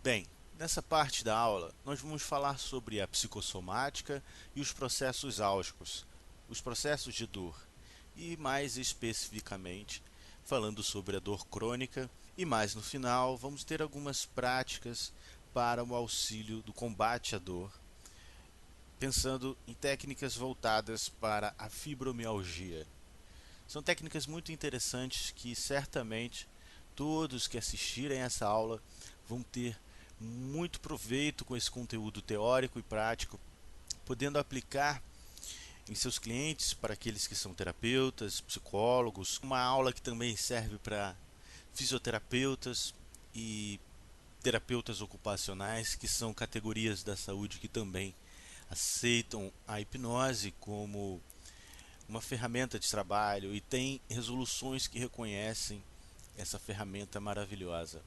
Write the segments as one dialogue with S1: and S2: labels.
S1: Bem, nessa parte da aula nós vamos falar sobre a psicossomática e os processos álgicos, os processos de dor, e mais especificamente falando sobre a dor crônica, e mais no final vamos ter algumas práticas para o auxílio do combate à dor, pensando em técnicas voltadas para a fibromialgia. São técnicas muito interessantes que certamente todos que assistirem a essa aula vão ter muito proveito com esse conteúdo teórico e prático, podendo aplicar em seus clientes, para aqueles que são terapeutas, psicólogos, uma aula que também serve para fisioterapeutas e terapeutas ocupacionais, que são categorias da saúde que também aceitam a hipnose como uma ferramenta de trabalho e tem resoluções que reconhecem essa ferramenta maravilhosa.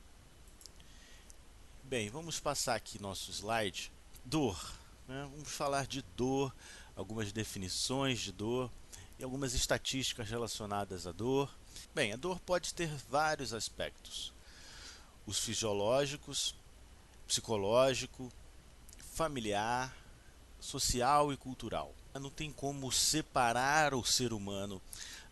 S1: Bem, vamos passar aqui nosso slide. Dor, né? Vamos falar de dor, algumas definições de dor e algumas estatísticas relacionadas à dor. Bem, a dor pode ter vários aspectos: os fisiológicos, psicológico, familiar, social e cultural. Não tem como separar o ser humano,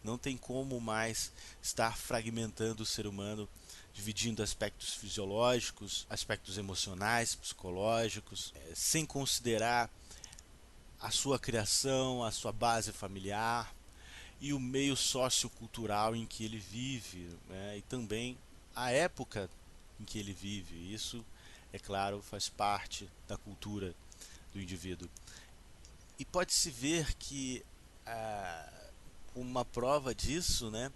S1: não tem como mais estar fragmentando o ser humano, dividindo aspectos fisiológicos, aspectos emocionais, psicológicos, sem considerar a sua criação, a sua base familiar e o meio sociocultural em que ele vive, né? E também a época em que ele vive. Isso, é claro, faz parte da cultura do indivíduo. E pode-se ver que uma prova disso, né,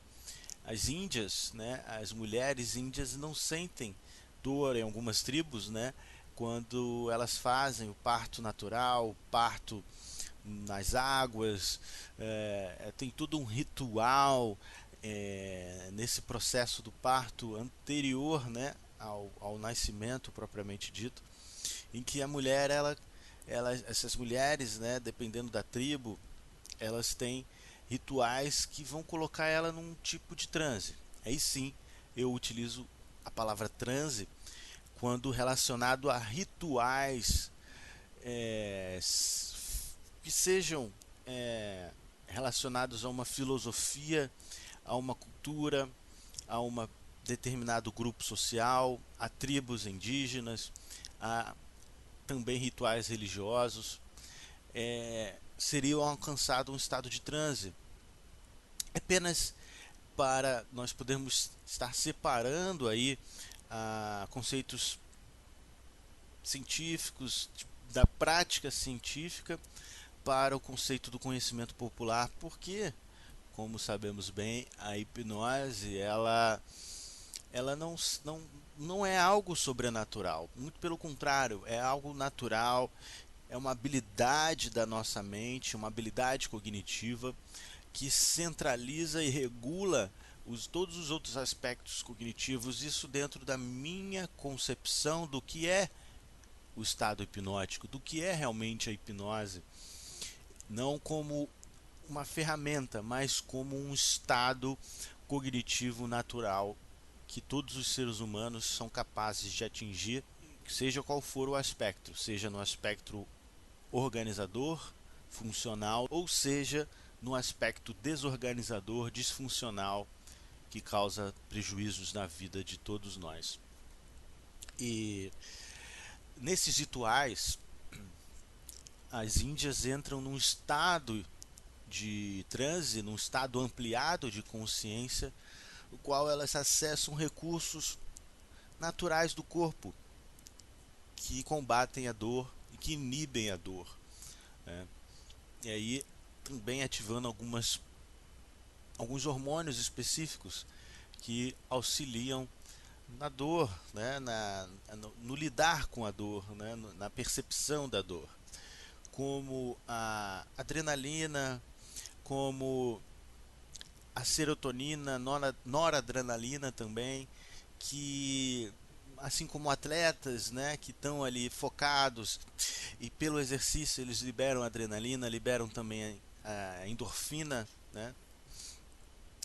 S1: as índias, né, as mulheres índias não sentem dor em algumas tribos, né, quando elas fazem o parto natural, o parto nas águas, tem todo um ritual nesse processo do parto anterior, né, ao nascimento propriamente dito, em que a mulher essas mulheres, né, dependendo da tribo, elas têm rituais que vão colocar ela num tipo de transe. Aí sim, eu utilizo a palavra transe quando relacionado a rituais é, que sejam relacionados a uma filosofia, a uma cultura, a um determinado grupo social, a tribos indígenas, a também rituais religiosos, seriam alcançado um estado de transe. Apenas para nós podermos estar separando aí conceitos científicos da prática científica para o conceito do conhecimento popular, porque, como sabemos bem, a hipnose ela não é algo sobrenatural, muito pelo contrário, é algo natural, é uma habilidade da nossa mente, uma habilidade cognitiva que centraliza e regula todos os outros aspectos cognitivos, isso dentro da minha concepção do que é o estado hipnótico, do que é realmente a hipnose, não como uma ferramenta, mas como um estado cognitivo natural que todos os seres humanos são capazes de atingir, seja qual for o aspecto, seja no aspecto organizador, funcional, ou seja no aspecto desorganizador, disfuncional, que causa prejuízos na vida de todos nós. E nesses rituais, as índias entram num estado de transe, num estado ampliado de consciência, no qual elas acessam recursos naturais do corpo que combatem a dor e que inibem a dor, né? E aí também ativando alguns hormônios específicos que auxiliam na dor, né? No lidar com a dor, né? Na percepção da dor, como a adrenalina, como a serotonina, noradrenalina também, que assim como atletas, né, que estão ali focados e pelo exercício eles liberam adrenalina, liberam também a endorfina, né?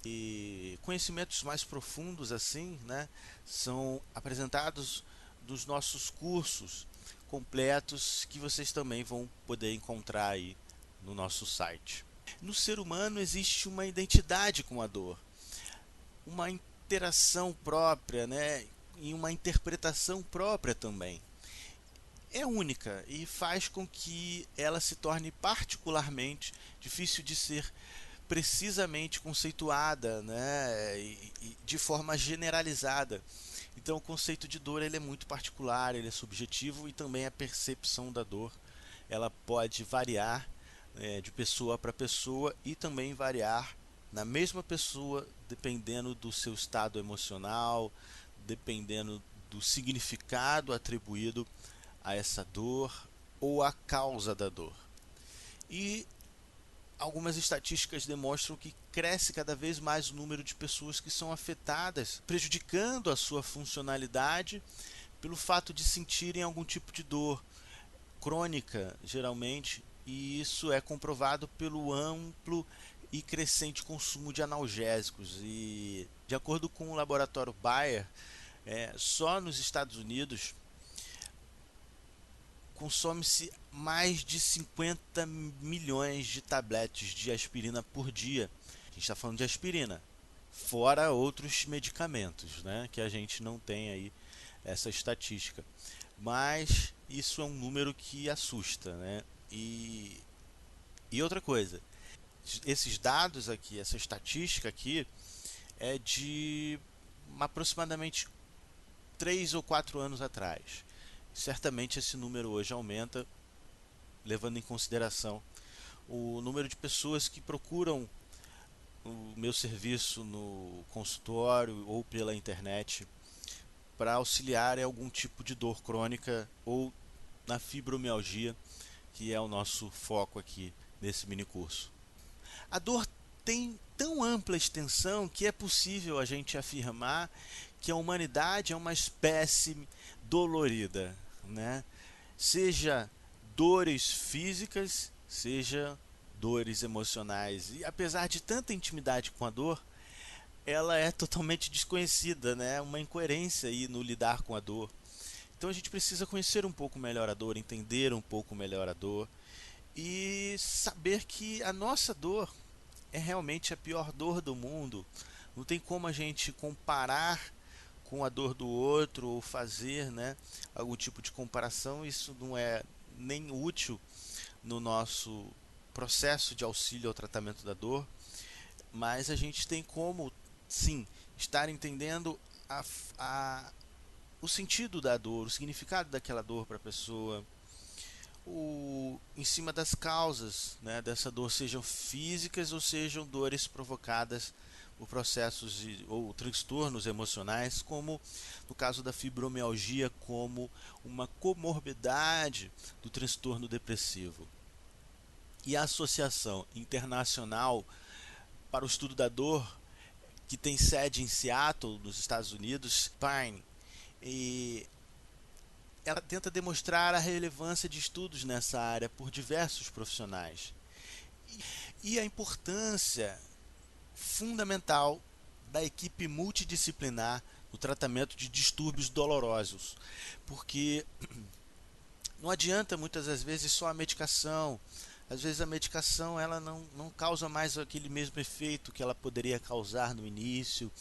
S1: E conhecimentos mais profundos assim, né, são apresentados dos nossos cursos completos que vocês também vão poder encontrar aí no nosso site. No ser humano existe uma identidade com a dor, uma interação própria, né? E uma interpretação própria também. É única e faz com que ela se torne particularmente difícil de ser precisamente conceituada, né? E de forma generalizada. Então o conceito de dor ele é muito particular, ele é subjetivo e também a percepção da dor ela pode variar de pessoa para pessoa e também variar na mesma pessoa dependendo do seu estado emocional, dependendo do significado atribuído a essa dor ou a causa da dor. E algumas estatísticas demonstram que cresce cada vez mais o número de pessoas que são afetadas, prejudicando a sua funcionalidade pelo fato de sentirem algum tipo de dor crônica, geralmente, e isso é comprovado pelo amplo e crescente consumo de analgésicos. E, de acordo com o laboratório Bayer, só nos Estados Unidos consome-se mais de 50 milhões de tabletes de aspirina por dia. A gente está falando de aspirina, fora outros medicamentos, né, que a gente não tem aí essa estatística. Mas isso é um número que assusta, né? E outra coisa, esses dados aqui, essa estatística aqui é de aproximadamente 3 ou 4 anos atrás. Certamente esse número hoje aumenta, levando em consideração o número de pessoas que procuram o meu serviço no consultório ou pela internet para auxiliar em algum tipo de dor crônica ou na fibromialgia, que é o nosso foco aqui nesse mini curso. A dor tem tão ampla extensão que é possível a gente afirmar que a humanidade é uma espécie dolorida, né? Seja dores físicas, seja dores emocionais. E apesar de tanta intimidade com a dor, ela é totalmente desconhecida, né? Uma incoerência aí no lidar com a dor. Então a gente precisa conhecer um pouco melhor a dor, entender um pouco melhor a dor e saber que a nossa dor é realmente a pior dor do mundo. Não tem como a gente comparar com a dor do outro ou fazer, né, algum tipo de comparação. Isso não é nem útil no nosso processo de auxílio ao tratamento da dor, mas a gente tem como, sim, estar entendendo o sentido da dor, o significado daquela dor para a pessoa, em cima das causas, né, dessa dor, sejam físicas ou sejam dores provocadas por processos ou transtornos emocionais, como no caso da fibromialgia, como uma comorbidade do transtorno depressivo. E a Associação Internacional para o Estudo da Dor, que tem sede em Seattle, nos Estados Unidos, PINE, e ela tenta demonstrar a relevância de estudos nessa área por diversos profissionais e a importância fundamental da equipe multidisciplinar no tratamento de distúrbios dolorosos, porque não adianta muitas das vezes só a medicação. Às vezes a medicação ela não causa mais aquele mesmo efeito que ela poderia causar no início,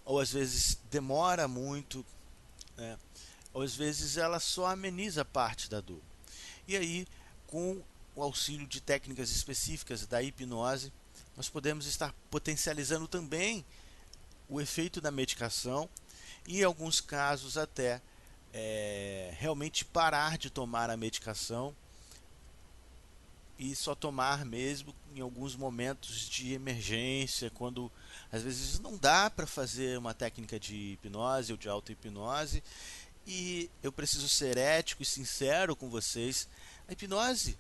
S1: ou às vezes demora muito, né? Ou às vezes ela só ameniza parte da dor. E aí, com o auxílio de técnicas específicas da hipnose, nós podemos estar potencializando também o efeito da medicação e, em alguns casos, até realmente parar de tomar a medicação e só tomar mesmo em alguns momentos de emergência, quando às vezes não dá para fazer uma técnica de hipnose ou de auto-hipnose. E eu preciso ser ético e sincero com vocês. A hipnose,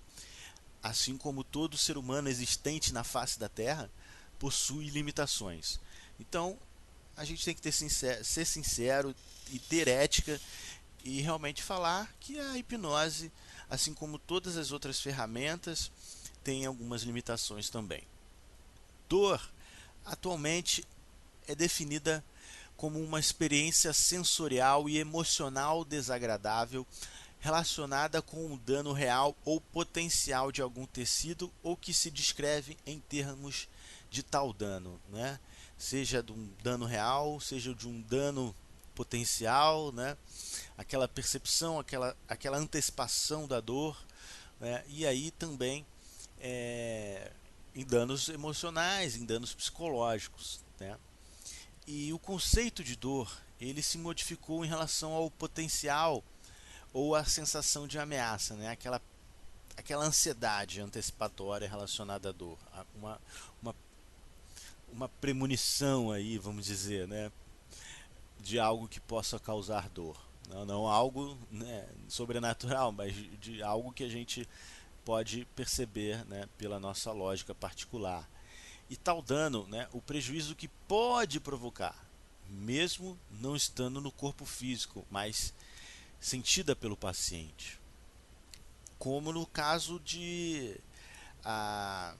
S1: assim como todo ser humano existente na face da Terra, possui limitações. Então, a gente tem que ser sincero e ter ética e realmente falar que a hipnose, assim como todas as outras ferramentas, tem algumas limitações também. Dor, atualmente, é definida como uma experiência sensorial e emocional desagradável relacionada com um dano real ou potencial de algum tecido ou que se descreve em termos de tal dano, né? Seja de um dano real, seja de um dano potencial, né? Aquela percepção, aquela antecipação da dor, né? E aí também em danos emocionais, em danos psicológicos, né? E o conceito de dor ele se modificou em relação ao potencial ou a sensação de ameaça, né? Aquela ansiedade antecipatória relacionada à dor, uma, uma premonição aí, vamos dizer, né? De algo que possa causar dor. Não algo, né, sobrenatural, mas de algo que a gente pode perceber, né, pela nossa lógica particular. E tal dano, né, o prejuízo que pode provocar, mesmo não estando no corpo físico, mas sentida pelo paciente. Como no caso de a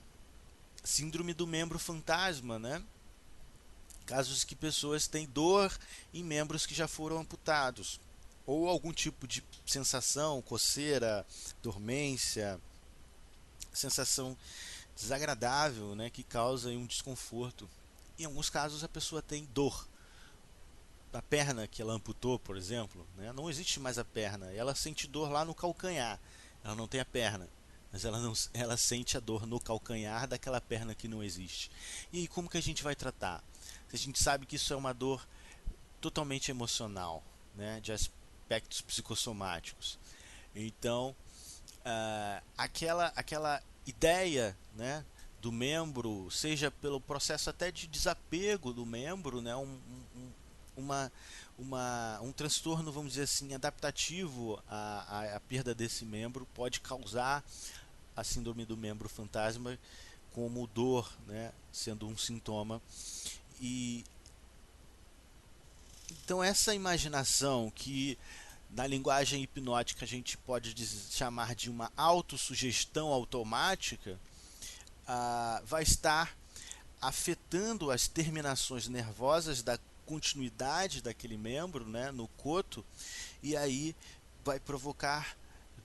S1: síndrome do membro fantasma, né? Casos que pessoas têm dor em membros que já foram amputados, ou algum tipo de sensação, coceira, dormência, sensação desagradável, né, que causa um desconforto. Em alguns casos a pessoa tem dor da perna que ela amputou, por exemplo, né? Não existe mais a perna, ela sente dor lá no calcanhar, ela não tem a perna, mas ela sente a dor no calcanhar daquela perna que não existe. E aí como que a gente vai tratar? A gente sabe que isso é uma dor totalmente emocional, né? De aspectos psicossomáticos. Então, aquela ideia, né, do membro, seja pelo processo até de desapego do membro, né, uma, um transtorno, vamos dizer assim, adaptativo à perda desse membro, pode causar a síndrome do membro fantasma como dor, né, sendo um sintoma. E então essa imaginação que na linguagem hipnótica a gente pode chamar de uma autossugestão automática, vai estar afetando as terminações nervosas da continuidade daquele membro, né, no coto, e aí vai provocar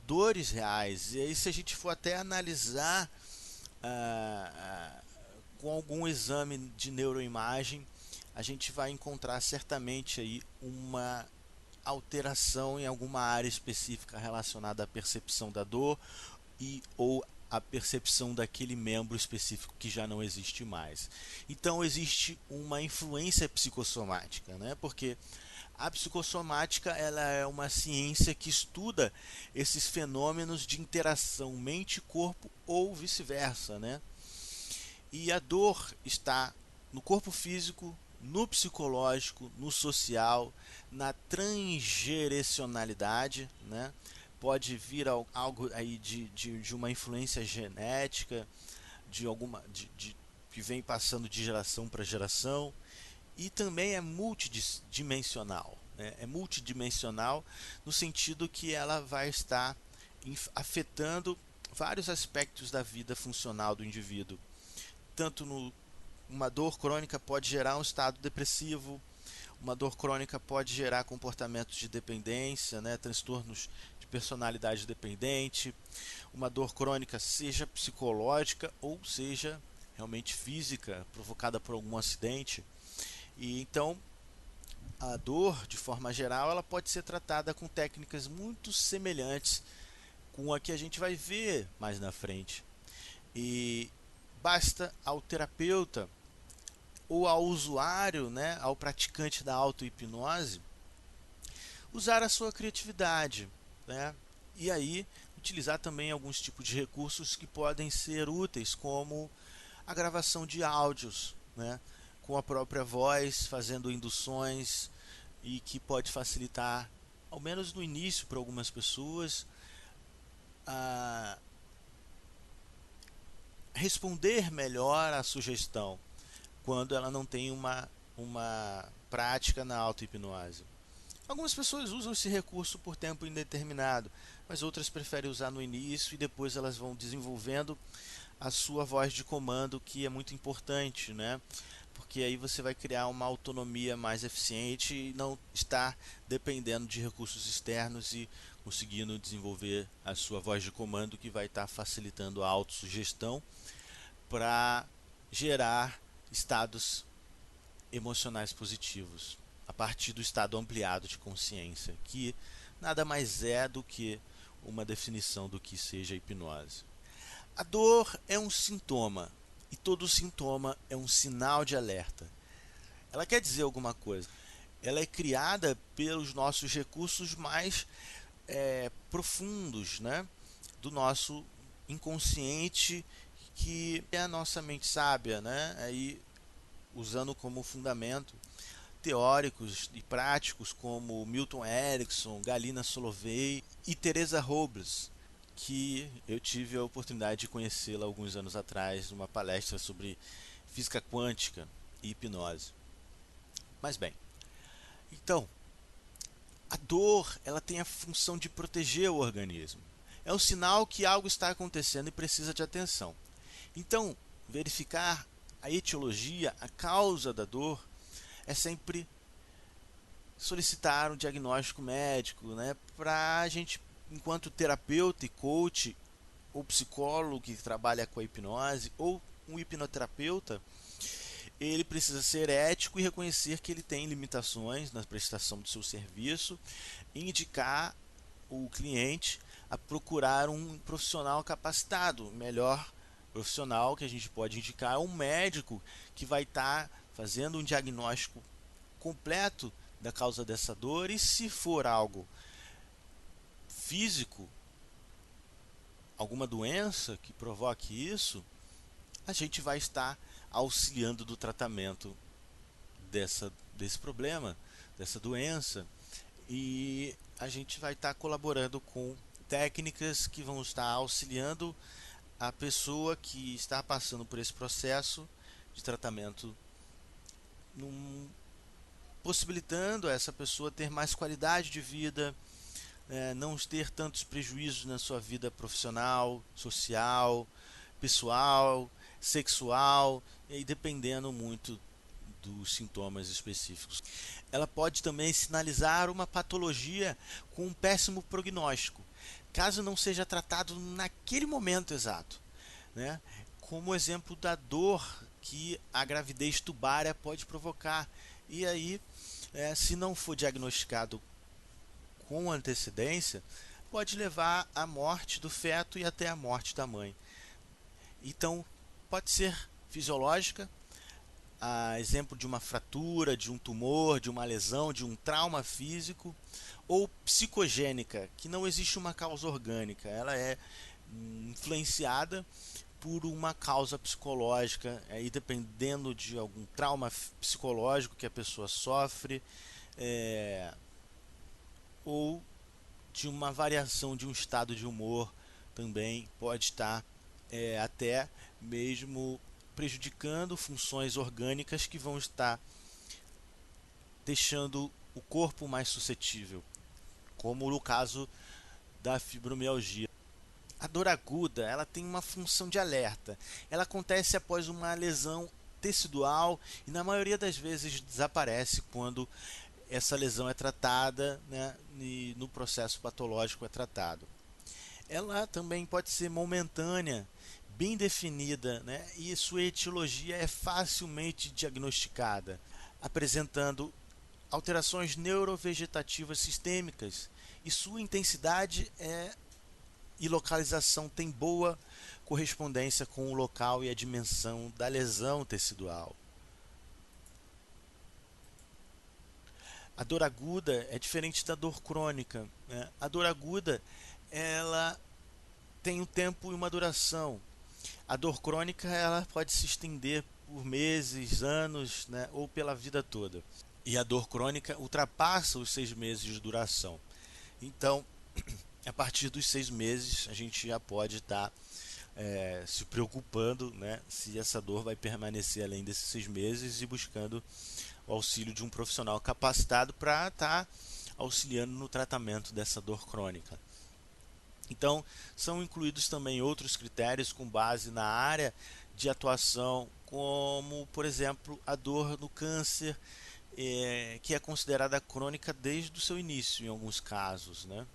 S1: dores reais. E aí se a gente for até analisar com algum exame de neuroimagem, a gente vai encontrar certamente aí uma alteração em alguma área específica relacionada à percepção da dor e ou a percepção daquele membro específico que já não existe mais. Então existe uma influência psicossomática, né? Porque a psicossomática ela é uma ciência que estuda esses fenômenos de interação mente-corpo ou vice-versa, né? E a dor está no corpo físico, no psicológico, no social, na transgerecionalidade, né? Pode vir algo aí de uma influência genética, de alguma que vem passando de geração para geração, e também é multidimensional, né? É multidimensional no sentido que ela vai estar afetando vários aspectos da vida funcional do indivíduo. Tanto uma dor crônica pode gerar um estado depressivo, uma dor crônica pode gerar comportamentos de dependência, né, transtornos de personalidade dependente, uma dor crônica seja psicológica ou seja realmente física, provocada por algum acidente. E então a dor, de forma geral, ela pode ser tratada com técnicas muito semelhantes com a que a gente vai ver mais na frente. E basta ao terapeuta ou ao usuário, né, ao praticante da auto-hipnose, usar a sua criatividade, né, e aí utilizar também alguns tipos de recursos que podem ser úteis, como a gravação de áudios, né, com a própria voz, fazendo induções, e que pode facilitar, ao menos no início para algumas pessoas, a responder melhor à sugestão quando ela não tem uma prática na auto-hipnose. Algumas pessoas usam esse recurso por tempo indeterminado, mas outras preferem usar no início e depois elas vão desenvolvendo a sua voz de comando, que é muito importante, né? porque aí você vai criar uma autonomia mais eficiente e não estar dependendo de recursos externos e conseguindo desenvolver a sua voz de comando, que vai estar facilitando a autossugestão para gerar estados emocionais positivos a partir do estado ampliado de consciência, que nada mais é do que uma definição do que seja a hipnose. A dor é um sintoma e todo sintoma é um sinal de alerta. Ela quer dizer alguma coisa. Ela é criada pelos nossos recursos mais profundos, né, do nosso inconsciente, que é a nossa mente sábia, né, aí usando como fundamento teóricos e práticos como Milton Erickson, Galina Solovey e Teresa Robles, que eu tive a oportunidade de conhecê-la alguns anos atrás numa palestra sobre física quântica e hipnose. Mas bem, então, a dor, ela tem a função de proteger o organismo. É um sinal que algo está acontecendo e precisa de atenção. Então, verificar a etiologia, a causa da dor, é sempre solicitar um diagnóstico médico, né, para a gente, enquanto terapeuta e coach, ou psicólogo que trabalha com a hipnose, ou um hipnoterapeuta, ele precisa ser ético e reconhecer que ele tem limitações na prestação do seu serviço e indicar o cliente a procurar um profissional capacitado. O melhor profissional que a gente pode indicar é um médico que vai estar fazendo um diagnóstico completo da causa dessa dor, e se for algo físico, alguma doença que provoque isso, a gente vai estar auxiliando do tratamento desse problema, dessa doença, e a gente vai estar colaborando com técnicas que vão estar auxiliando a pessoa que está passando por esse processo de tratamento, possibilitando a essa pessoa ter mais qualidade de vida, não ter tantos prejuízos na sua vida profissional, social, pessoal, sexual, e dependendo muito dos sintomas específicos. Ela pode também sinalizar uma patologia com um péssimo prognóstico, caso não seja tratado naquele momento exato, né? Como o exemplo da dor que a gravidez tubária pode provocar. E aí, se não for diagnosticado com antecedência, pode levar à morte do feto e até à morte da mãe. Então, pode ser fisiológica, a exemplo de uma fratura, de um tumor, de uma lesão, de um trauma físico, ou psicogênica, que não existe uma causa orgânica, ela é influenciada por uma causa psicológica, aí dependendo de algum trauma psicológico que a pessoa sofre, ou de uma variação de um estado de humor, também pode estar até mesmo prejudicando funções orgânicas que vão estar deixando o corpo mais suscetível, como no caso da fibromialgia. A dor aguda, ela tem uma função de alerta. Ela acontece após uma lesão tecidual e na maioria das vezes desaparece quando essa lesão é tratada, né, e no processo patológico é tratado. Ela também pode ser momentânea, bem definida, né, e sua etiologia é facilmente diagnosticada, apresentando alterações neurovegetativas sistêmicas, e sua intensidade e localização tem boa correspondência com o local e a dimensão da lesão tecidual. A dor aguda é diferente da dor crônica, né? A dor aguda, ela tem um tempo e uma duração. A dor crônica, ela pode se estender por meses, anos, né, ou pela vida toda. E a dor crônica ultrapassa os 6 meses de duração. Então, a partir dos 6 meses, a gente já pode estar se preocupando, né, se essa dor vai permanecer além desses 6 meses, e buscando o auxílio de um profissional capacitado para estar auxiliando no tratamento dessa dor crônica. Então, são incluídos também outros critérios com base na área de atuação, como, por exemplo, a dor no câncer, que é considerada crônica desde o seu início, em alguns casos, né?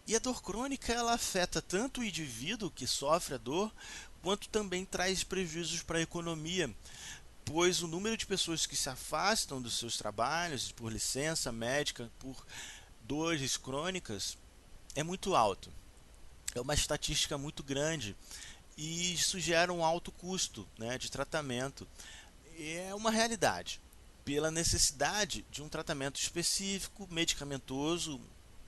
S1: E a dor crônica ela afeta tanto o indivíduo que sofre a dor, quanto também traz prejuízos para a economia, pois o número de pessoas que se afastam dos seus trabalhos por licença médica, por dores crônicas, é muito alto. É uma estatística muito grande e isso gera um alto custo, né, de tratamento. É uma realidade. Pela necessidade de um tratamento específico, medicamentoso,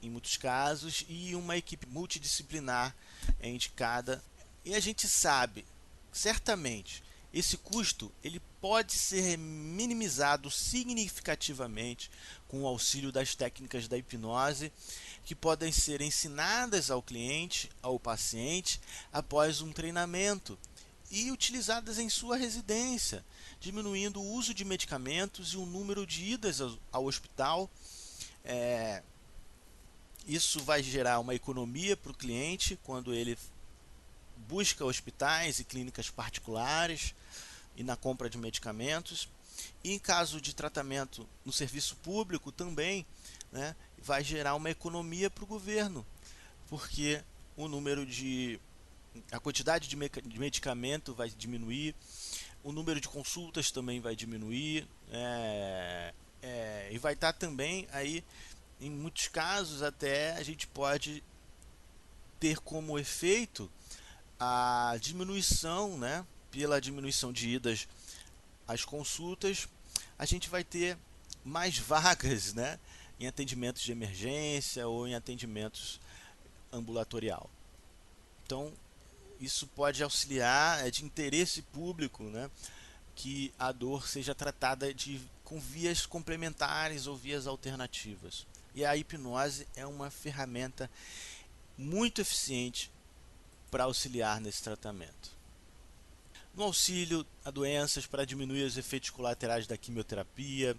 S1: em muitos casos, e uma equipe multidisciplinar é indicada. E a gente sabe, certamente, esse custo ele pode ser minimizado significativamente com o auxílio das técnicas da hipnose, que podem ser ensinadas ao cliente, ao paciente, após um treinamento e utilizadas em sua residência, diminuindo o uso de medicamentos e o número de idas ao hospital. É, Isso vai gerar uma economia para o cliente quando ele busca hospitais e clínicas particulares e na compra de medicamentos. E em caso de tratamento no serviço público também, né, vai gerar uma economia para o governo, porque o número de a quantidade de medicamento vai diminuir, o número de consultas também vai diminuir, e vai estar também aí, em muitos casos até a gente pode ter como efeito a diminuição, né, pela diminuição de idas às consultas, a gente vai ter mais vagas, né, em atendimentos de emergência ou em atendimentos ambulatorial. Então, isso pode auxiliar, é de interesse público, né, que a dor seja tratada com vias complementares ou vias alternativas. E a hipnose é uma ferramenta muito eficiente para auxiliar nesse tratamento. No auxílio a doenças para diminuir os efeitos colaterais da quimioterapia,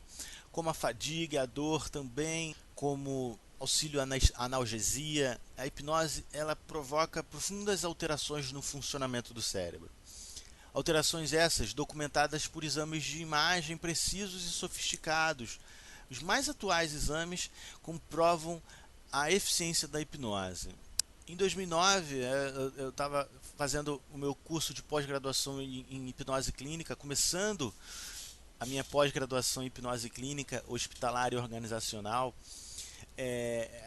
S1: como a fadiga, a dor também, como auxílio à analgesia, a hipnose ela provoca profundas alterações no funcionamento do cérebro. Alterações essas documentadas por exames de imagem precisos e sofisticados. Os mais atuais exames comprovam a eficiência da hipnose. Em 2009, eu estava fazendo o meu curso de pós-graduação em hipnose clínica, começando a minha pós-graduação em hipnose clínica hospitalar e organizacional.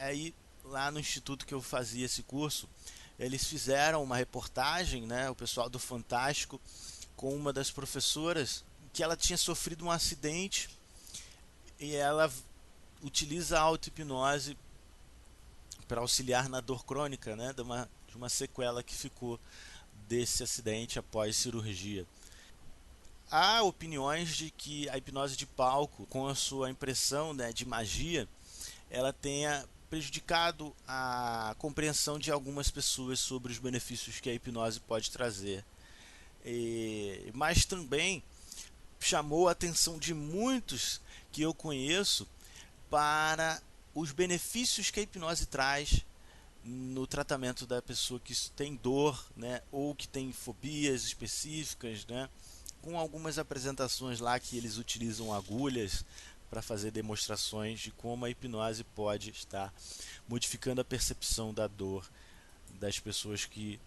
S1: Aí, lá no instituto que eu fazia esse curso, eles fizeram uma reportagem, né, o pessoal do Fantástico, com uma das professoras, que ela tinha sofrido um acidente e ela utiliza a auto-hipnose para auxiliar na dor crônica, né, de uma sequela que ficou desse acidente após cirurgia. Há opiniões de que a hipnose de palco, com a sua impressão, né, de magia, ela tenha prejudicado a compreensão de algumas pessoas sobre os benefícios que a hipnose pode trazer. Mas também chamou a atenção de muitos que eu conheço para os benefícios que a hipnose traz no tratamento da pessoa que tem dor, né, ou que tem fobias específicas, né, com algumas apresentações lá que eles utilizam agulhas para fazer demonstrações de como a hipnose pode estar modificando a percepção da dor das pessoas que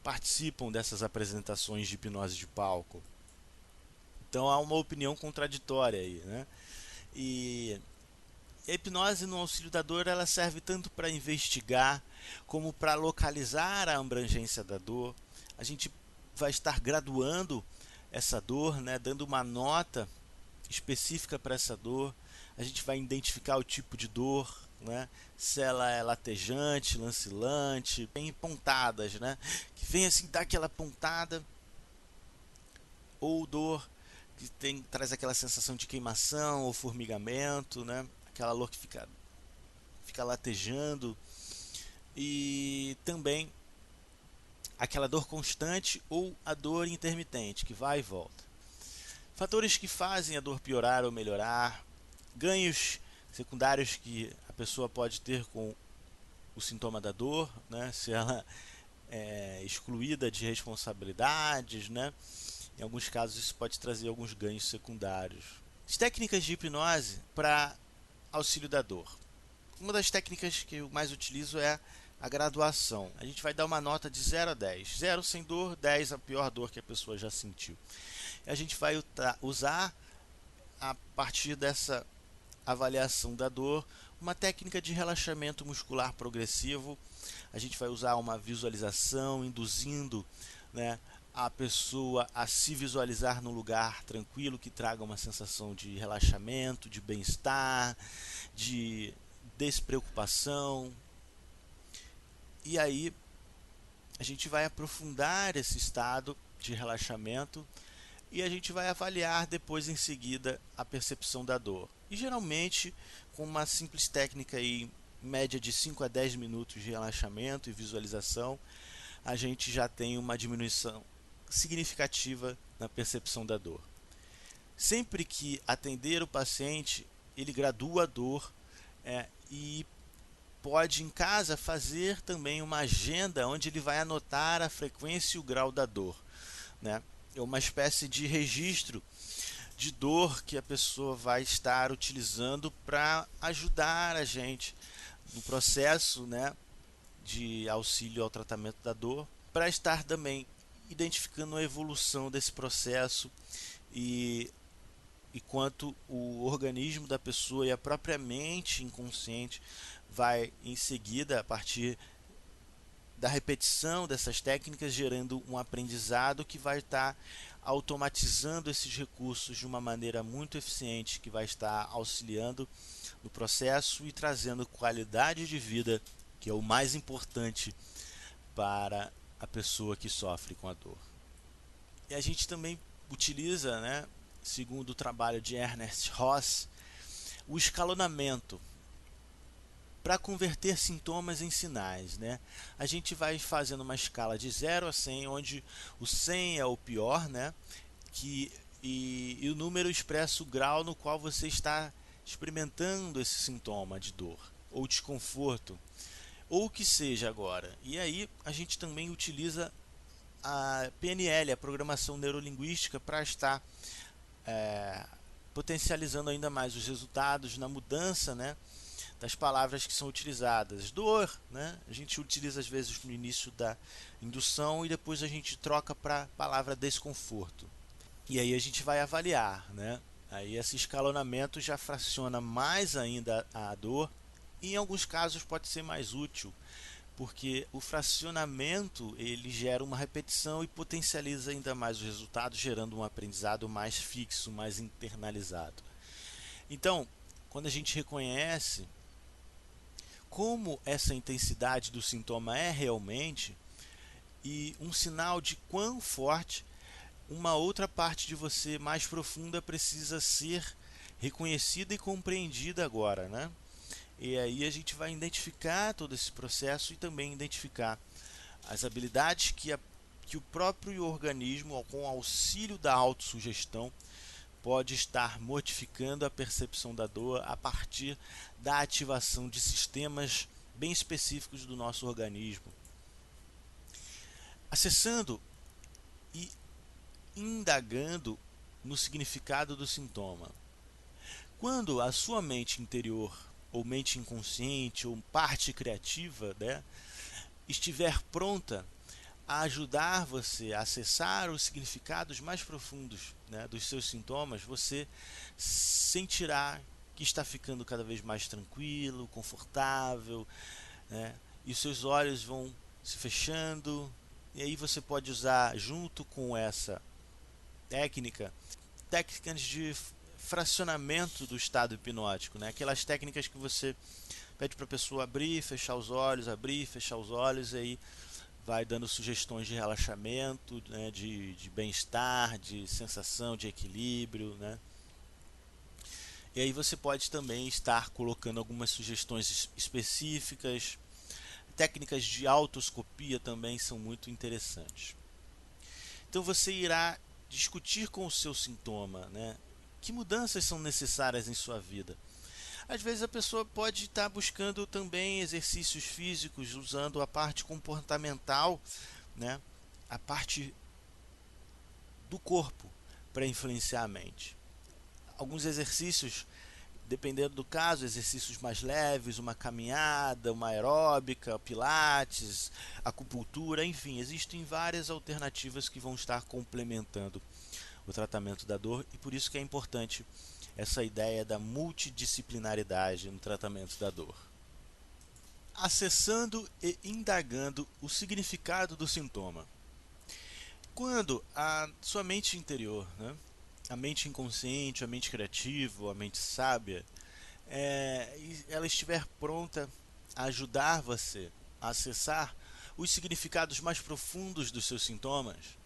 S1: participam dessas apresentações de hipnose de palco. Então há uma opinião contraditória aí, né? E a hipnose no auxílio da dor ela serve tanto para investigar como para localizar a abrangência da dor. A gente vai estar graduando essa dor, né, dando uma nota específica para essa dor. A gente vai identificar o tipo de dor, né, se ela é latejante, lancilante, bem pontadas, né, que vem assim dar aquela pontada, ou dor que traz aquela sensação de queimação ou formigamento, né, aquela dor que fica latejando, e também aquela dor constante ou a dor intermitente que vai e volta. Fatores que fazem a dor piorar ou melhorar, ganhos secundários que a pessoa pode ter com o sintoma da dor, né? Se ela é excluída de responsabilidades, né? Em alguns casos isso pode trazer alguns ganhos secundários. As técnicas de hipnose para auxílio da dor. Uma das técnicas que eu mais utilizo é a graduação. A gente vai dar uma nota de 0 a 10. 0 sem dor, 10 a pior dor que a pessoa já sentiu. A gente vai usar, a partir dessa avaliação da dor, uma técnica de relaxamento muscular progressivo. A gente vai usar uma visualização, induzindo, né, a pessoa a se visualizar num lugar tranquilo que traga uma sensação de relaxamento, de bem-estar, de despreocupação. E aí a gente vai aprofundar esse estado de relaxamento e a gente vai avaliar depois em seguida a percepção da dor. E geralmente com uma simples técnica aí, média de 5 a 10 minutos de relaxamento e visualização, a gente já tem uma diminuição significativa na percepção da dor. Sempre que atender o paciente, ele gradua a dor e pode em casa fazer também uma agenda onde ele vai anotar a frequência e o grau da dor, né? É uma espécie de registro de dor que a pessoa vai estar utilizando para ajudar a gente no processo, né, de auxílio ao tratamento da dor, para estar também identificando a evolução desse processo e quanto o organismo da pessoa e a própria mente inconsciente vai em seguida, a partir da repetição dessas técnicas, gerando um aprendizado que vai estar automatizando esses recursos de uma maneira muito eficiente, que vai estar auxiliando no processo e trazendo qualidade de vida, que é o mais importante para a pessoa que sofre com a dor. E a gente também utiliza, né, segundo o trabalho de Ernest Ross, o escalonamento para converter sintomas em sinais, né? A gente vai fazendo uma escala de 0 a 100, onde o 100 é o pior, né? E o número expressa o grau no qual você está experimentando esse sintoma de dor ou desconforto, ou o que seja agora. E aí a gente também utiliza a PNL, a programação neurolinguística, para estar potencializando ainda mais os resultados na mudança, né, das palavras que são utilizadas. Dor, né, a gente utiliza às vezes no início da indução e depois a gente troca para a palavra desconforto. E aí a gente vai avaliar, né? Aí esse escalonamento já fraciona mais ainda a dor e em alguns casos pode ser mais útil, porque o fracionamento ele gera uma repetição e potencializa ainda mais os resultados, gerando um aprendizado mais fixo, mais internalizado. Então, quando a gente reconhece como essa intensidade do sintoma é realmente e um sinal de quão forte, uma outra parte de você mais profunda precisa ser reconhecida e compreendida agora, né? E aí a gente vai identificar todo esse processo e também identificar as habilidades que o próprio organismo, com auxílio da autossugestão, pode estar modificando a percepção da dor a partir da ativação de sistemas bem específicos do nosso organismo. Acessando e indagando no significado do sintoma. Quando a sua mente interior, ou mente inconsciente, ou parte criativa, né, estiver pronta a ajudar você a acessar os significados mais profundos, né, dos seus sintomas, você sentirá que está ficando cada vez mais tranquilo, confortável, né, e os seus olhos vão se fechando, e aí você pode usar junto com essa técnicas de fracionamento do estado hipnótico, né? Aquelas técnicas que você pede para a pessoa abrir, fechar os olhos, abrir, fechar os olhos, e aí vai dando sugestões de relaxamento, né? de bem-estar, de sensação de equilíbrio, né? E aí você pode também estar colocando algumas sugestões específicas. Técnicas de autoscopia também são muito interessantes. Então você irá discutir com o seu sintoma, né? Que mudanças são necessárias em sua vida. Às vezes a pessoa pode estar buscando também exercícios físicos, usando a parte comportamental, né? A parte do corpo para influenciar a mente. Alguns exercícios, dependendo do caso, exercícios mais leves, uma caminhada, uma aeróbica, pilates, acupuntura, enfim, existem várias alternativas que vão estar complementando o tratamento da dor, e por isso que é importante essa ideia da multidisciplinaridade no tratamento da dor. Acessando e indagando o significado do sintoma. Quando a sua mente interior, né, a mente inconsciente, a mente criativa, a mente sábia, ela estiver pronta a ajudar você a acessar os significados mais profundos dos seus sintomas,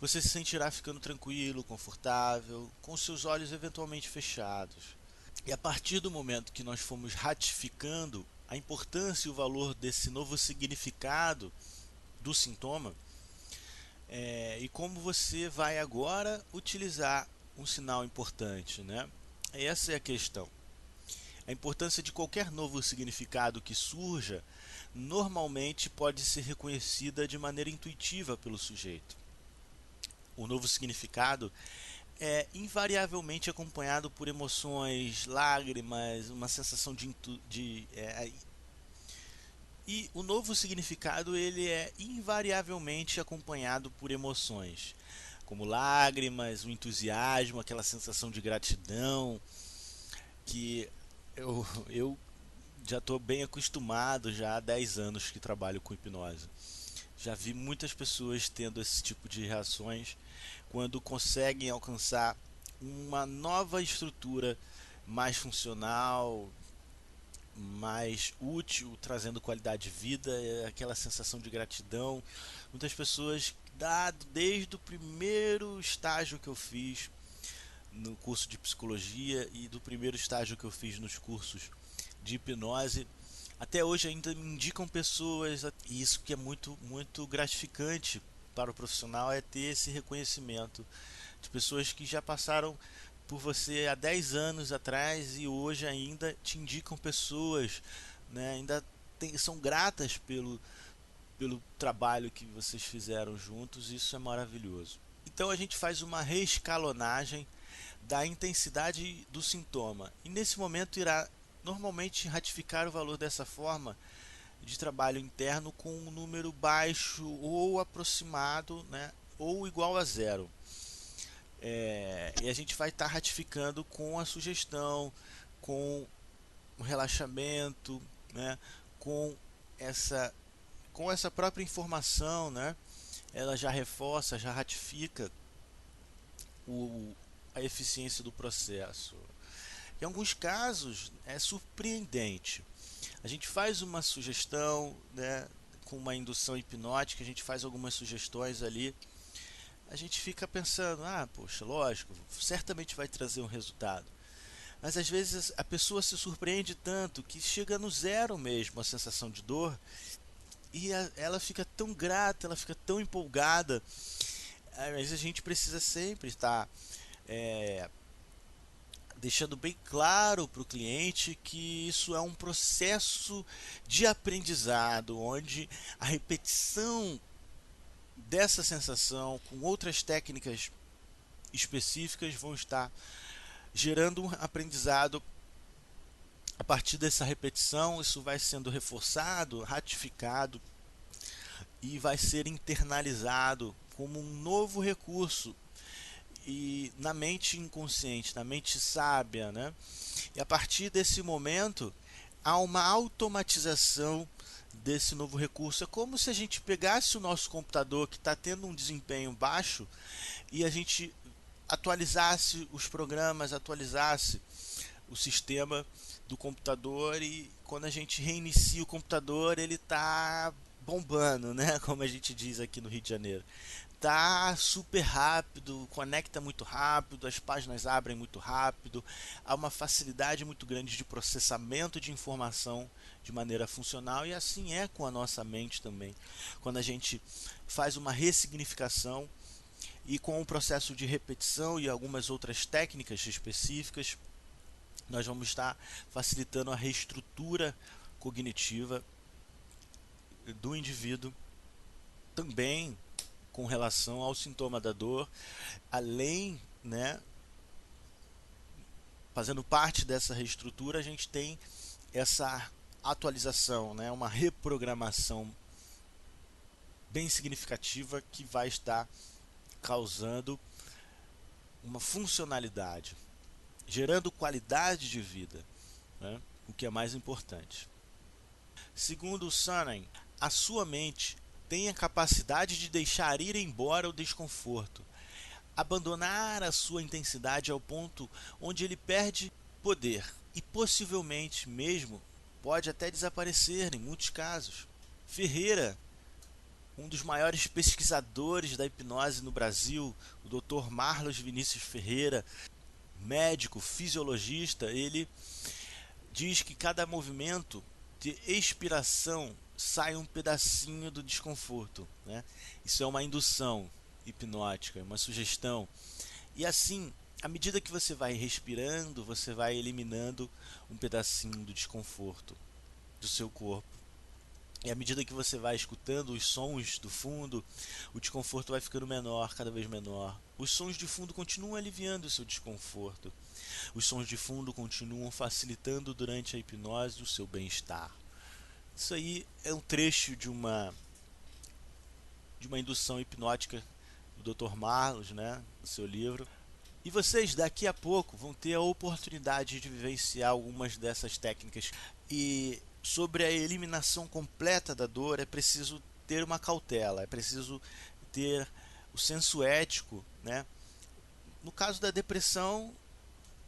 S1: você se sentirá ficando tranquilo, confortável, com seus olhos eventualmente fechados. E a partir do momento que nós fomos ratificando a importância e o valor desse novo significado do sintoma, e como você vai agora utilizar um sinal importante, né? Essa é a questão. A importância de qualquer novo significado que surja normalmente pode ser reconhecida de maneira intuitiva pelo sujeito. O novo significado é invariavelmente acompanhado por emoções, lágrimas, uma sensação e o novo significado ele é invariavelmente acompanhado por emoções, como lágrimas, o entusiasmo, aquela sensação de gratidão que eu já estou bem acostumado já há 10 anos que trabalho com hipnose. Já vi muitas pessoas tendo esse tipo de reações quando conseguem alcançar uma nova estrutura mais funcional, mais útil, trazendo qualidade de vida, aquela sensação de gratidão. Muitas pessoas, desde o primeiro estágio que eu fiz no curso de psicologia e do primeiro estágio que eu fiz nos cursos de hipnose, até hoje ainda me indicam pessoas, e isso que é muito gratificante para o profissional, é ter esse reconhecimento de pessoas que já passaram por você há 10 anos atrás e hoje ainda te indicam pessoas, né, ainda são gratas pelo trabalho que vocês fizeram juntos. Isso é maravilhoso. Então a gente faz uma reescalonagem da intensidade do sintoma, e nesse momento irá normalmente ratificar o valor dessa forma de trabalho interno com um número baixo ou aproximado, né, ou igual a zero. E a gente vai estar ratificando com a sugestão, com o relaxamento, né, com essa, com essa própria informação, né, ela já reforça, já ratifica a eficiência do processo. Em alguns casos é surpreendente. A gente faz uma sugestão, né, com uma indução hipnótica, a gente faz algumas sugestões ali. A gente fica pensando, poxa, lógico, certamente vai trazer um resultado. Mas às vezes a pessoa se surpreende tanto que chega no zero mesmo a sensação de dor, e ela fica tão grata, ela fica tão empolgada. Mas a gente precisa sempre estar deixando bem claro para o cliente que isso é um processo de aprendizado, onde a repetição dessa sensação com outras técnicas específicas vão estar gerando um aprendizado. A partir dessa repetição, isso vai sendo reforçado, ratificado e vai ser internalizado como um novo recurso e na mente inconsciente, na mente sábia, né? E a partir desse momento há uma automatização desse novo recurso. É como se a gente pegasse o nosso computador que está tendo um desempenho baixo e a gente atualizasse os programas, atualizasse o sistema do computador, e quando a gente reinicia o computador ele está bombando, né? Como a gente diz aqui no Rio de Janeiro. Tá super rápido, conecta muito rápido, as páginas abrem muito rápido, há uma facilidade muito grande de processamento de informação de maneira funcional, e assim é com a nossa mente também. Quando a gente faz uma ressignificação e com o processo de repetição e algumas outras técnicas específicas, nós vamos estar facilitando a reestrutura cognitiva do indivíduo, também com relação ao sintoma da dor, além, né, fazendo parte dessa reestrutura, a gente tem essa atualização, né, uma reprogramação bem significativa que vai estar causando uma funcionalidade, gerando qualidade de vida, né, o que é mais importante. Segundo o Sanen, a sua mente tem a capacidade de deixar ir embora o desconforto, abandonar a sua intensidade ao ponto onde ele perde poder e possivelmente mesmo pode até desaparecer em muitos casos. Ferreira, um dos maiores pesquisadores da hipnose no Brasil, o Dr. Marlos Vinícius Ferreira, médico, fisiologista, ele diz que cada movimento de expiração sai um pedacinho do desconforto, né? Isso é uma indução hipnótica, uma sugestão. E assim, à medida que você vai respirando, você vai eliminando um pedacinho do desconforto do seu corpo. E à medida que você vai escutando os sons do fundo, o desconforto vai ficando menor, cada vez menor. Os sons de fundo continuam aliviando o seu desconforto. Os sons de fundo continuam facilitando durante a hipnose o seu bem-estar. Isso aí é um trecho de uma indução hipnótica do Dr. Marlos, né, no seu livro. E vocês daqui a pouco vão ter a oportunidade de vivenciar algumas dessas técnicas. E sobre a eliminação completa da dor é preciso ter uma cautela, é preciso ter o senso ético, né? No caso da depressão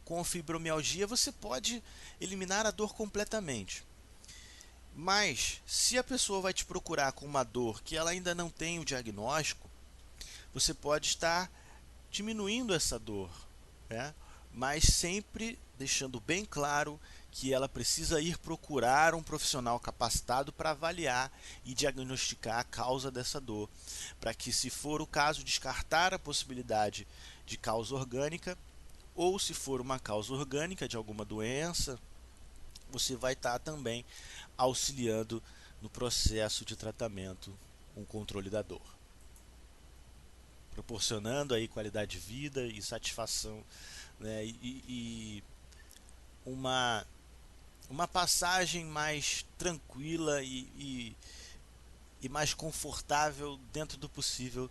S1: com fibromialgia, você pode eliminar a dor completamente. Mas se a pessoa vai te procurar com uma dor que ela ainda não tem o diagnóstico, você pode estar diminuindo essa dor, né? Mas sempre deixando bem claro que ela precisa ir procurar um profissional capacitado para avaliar e diagnosticar a causa dessa dor, para que, se for o caso, descartar a possibilidade de causa orgânica, ou se for uma causa orgânica de alguma doença, você vai estar também auxiliando no processo de tratamento com controle da dor, proporcionando aí qualidade de vida e satisfação, né, e uma passagem mais tranquila e mais confortável dentro do possível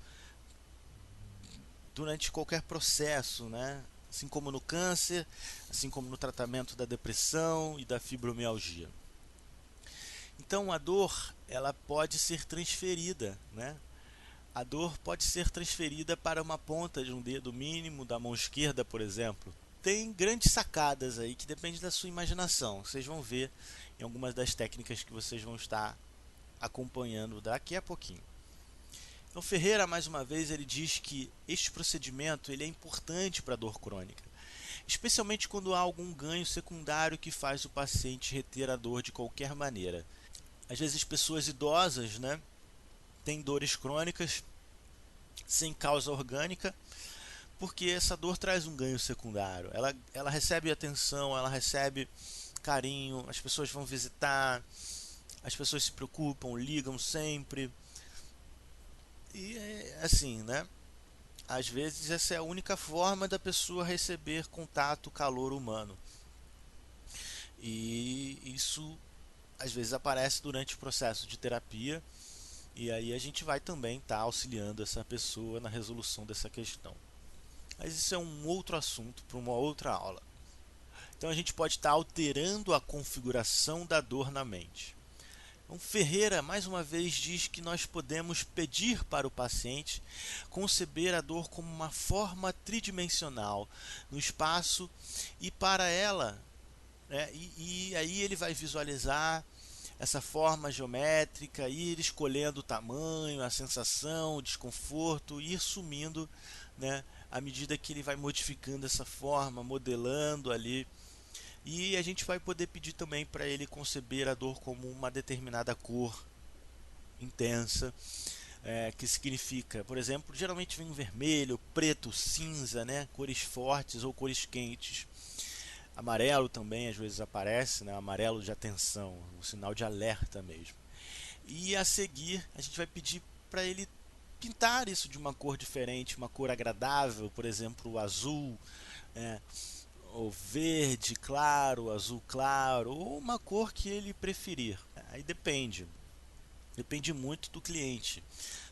S1: durante qualquer processo, né? Assim como no câncer, assim como no tratamento da depressão e da fibromialgia. Então a dor, ela pode ser transferida, né? A dor pode ser transferida para uma ponta de um dedo mínimo da mão esquerda, por exemplo. Tem grandes sacadas aí que depende da sua imaginação. Vocês vão ver em algumas das técnicas que vocês vão estar acompanhando daqui a pouquinho. Então Ferreira, mais uma vez, ele diz que este procedimento ele é importante para a dor crônica, especialmente quando há algum ganho secundário que faz o paciente reter a dor de qualquer maneira. Às vezes pessoas idosas, né, têm dores crônicas sem causa orgânica, porque essa dor traz um ganho secundário. Ela recebe atenção, ela recebe carinho, as pessoas vão visitar, as pessoas se preocupam, ligam sempre. E assim, né? Às vezes essa é a única forma da pessoa receber contato, calor humano. E isso às vezes aparece durante o processo de terapia, e aí a gente vai também estar auxiliando essa pessoa na resolução dessa questão. Mas isso é um outro assunto para uma outra aula. Então a gente pode estar alterando a configuração da dor na mente. Então, Ferreira, mais uma vez, diz que nós podemos pedir para o paciente conceber a dor como uma forma tridimensional no espaço e para ela, né, e aí ele vai visualizar essa forma geométrica, ir escolhendo o tamanho, a sensação, o desconforto, ir sumindo, né, à medida que ele vai modificando essa forma, modelando ali. E a gente vai poder pedir também para ele conceber a dor como uma determinada cor intensa, que significa, por exemplo, geralmente vem o vermelho, preto, cinza, né, cores fortes ou cores quentes. Amarelo também às vezes aparece, né? Amarelo de atenção, um sinal de alerta mesmo. E a seguir a gente vai pedir para ele pintar isso de uma cor diferente, uma cor agradável, por exemplo, o azul, né? Ou verde claro, azul claro, ou uma cor que ele preferir. Aí depende muito do cliente.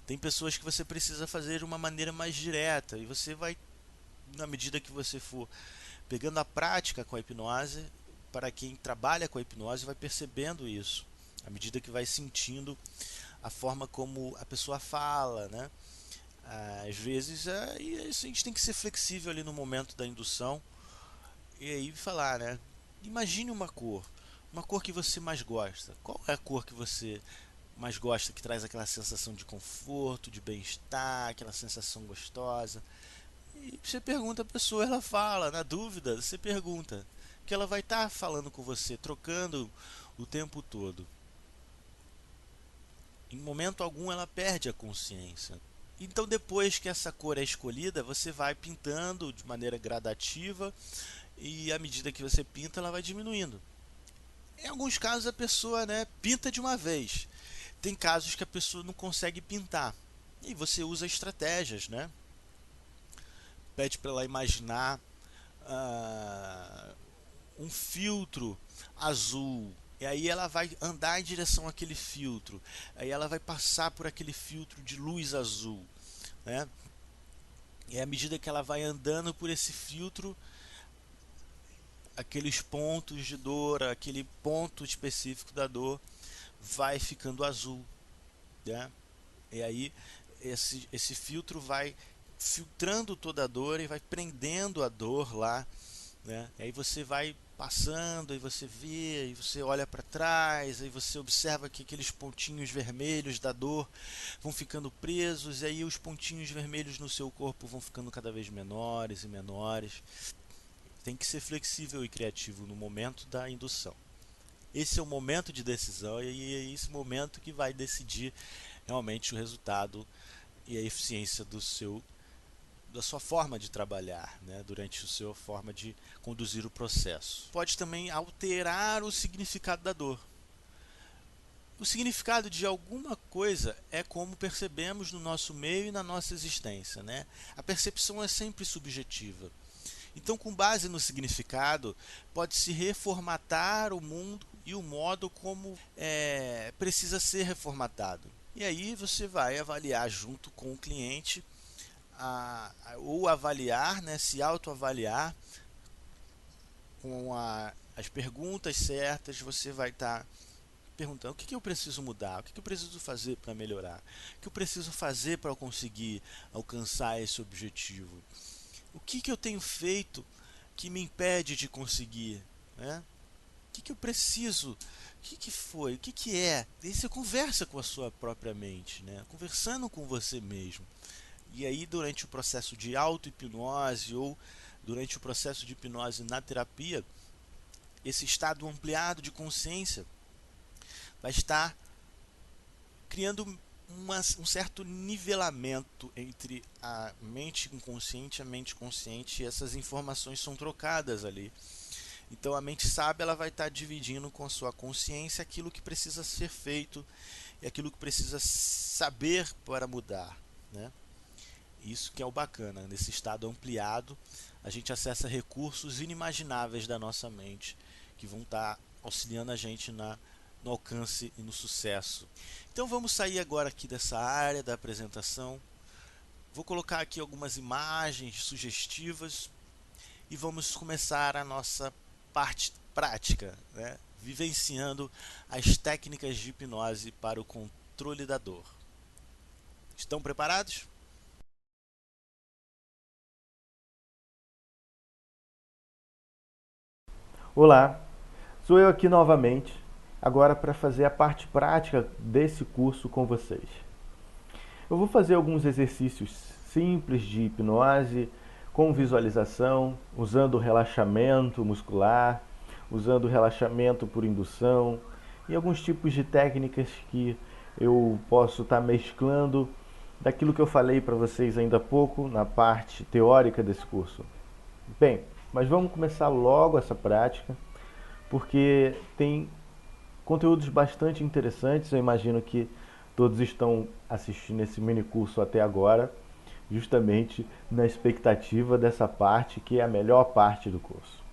S1: Tem pessoas que você precisa fazer de uma maneira mais direta e você vai, na medida que você for pegando a prática com a hipnose, para quem trabalha com a hipnose vai percebendo isso, à medida que vai sentindo a forma como a pessoa fala, né? Às vezes a gente tem que ser flexível ali no momento da indução e aí falar, né? Imagine uma cor que você mais gosta. Qual é a cor que você mais gosta, que traz aquela sensação de conforto, de bem-estar, aquela sensação gostosa? E você pergunta a pessoa, ela fala, na dúvida, você pergunta, que ela vai estar falando com você, trocando o tempo todo. Em momento algum ela perde a consciência. Então depois que essa cor é escolhida, você vai pintando de maneira gradativa e à medida que você pinta, ela vai diminuindo. Em alguns casos a pessoa, né, pinta de uma vez. Tem casos que a pessoa não consegue pintar. E você usa estratégias, né? Pede para ela imaginar um filtro azul. E aí ela vai andar em direção àquele filtro. Aí ela vai passar por aquele filtro de luz azul, né? E à medida que ela vai andando por esse filtro, aqueles pontos de dor, aquele ponto específico da dor vai ficando azul, né? E aí esse filtro vai filtrando toda a dor e vai prendendo a dor lá, né? E aí você vai passando, e você vê, e você olha para trás, aí você observa que aqueles pontinhos vermelhos da dor vão ficando presos, e aí os pontinhos vermelhos no seu corpo vão ficando cada vez menores e menores. Tem que ser flexível e criativo no momento da indução. Esse é o momento de decisão e é esse momento que vai decidir realmente o resultado e a eficiência da sua forma de trabalhar, né, durante a sua forma de conduzir o processo. Pode também alterar o significado da dor. O significado de alguma coisa é como percebemos no nosso meio e na nossa existência, né? A percepção é sempre subjetiva. Então, com base no significado, pode-se reformatar o mundo e o modo como precisa ser reformatado. E aí você vai avaliar junto com o cliente, ou avaliar, né, se autoavaliar com as perguntas certas. Você vai estar perguntando: o que eu preciso mudar, o que eu preciso fazer para melhorar, o que eu preciso fazer para conseguir alcançar esse objetivo, o que eu tenho feito que me impede de conseguir, né? O que eu preciso, o que foi, o que é. Aí você conversa com a sua própria mente, né? Conversando com você mesmo. E aí durante o processo de auto-hipnose ou durante o processo de hipnose na terapia, esse estado ampliado de consciência vai estar criando um certo nivelamento entre a mente inconsciente e a mente consciente, e essas informações são trocadas ali. Então a mente sábia, ela vai estar dividindo com a sua consciência aquilo que precisa ser feito e aquilo que precisa saber para mudar, né? Isso que é o bacana. Nesse estado ampliado, a gente acessa recursos inimagináveis da nossa mente, que vão estar auxiliando a gente no alcance e no sucesso. Então vamos sair agora aqui dessa área da apresentação. Vou colocar aqui algumas imagens sugestivas e vamos começar a nossa parte prática, né? Vivenciando as técnicas de hipnose para o controle da dor. Estão preparados?
S2: Olá, sou eu aqui novamente, agora para fazer a parte prática desse curso com vocês. Eu vou fazer alguns exercícios simples de hipnose, com visualização, usando relaxamento muscular, usando relaxamento por indução e alguns tipos de técnicas que eu posso estar mesclando daquilo que eu falei para vocês ainda há pouco na parte teórica desse curso. Bem, Mas vamos começar logo essa prática, porque tem conteúdos bastante interessantes. Eu imagino que todos estão assistindo esse mini curso até agora, justamente na expectativa dessa parte, que é a melhor parte do curso.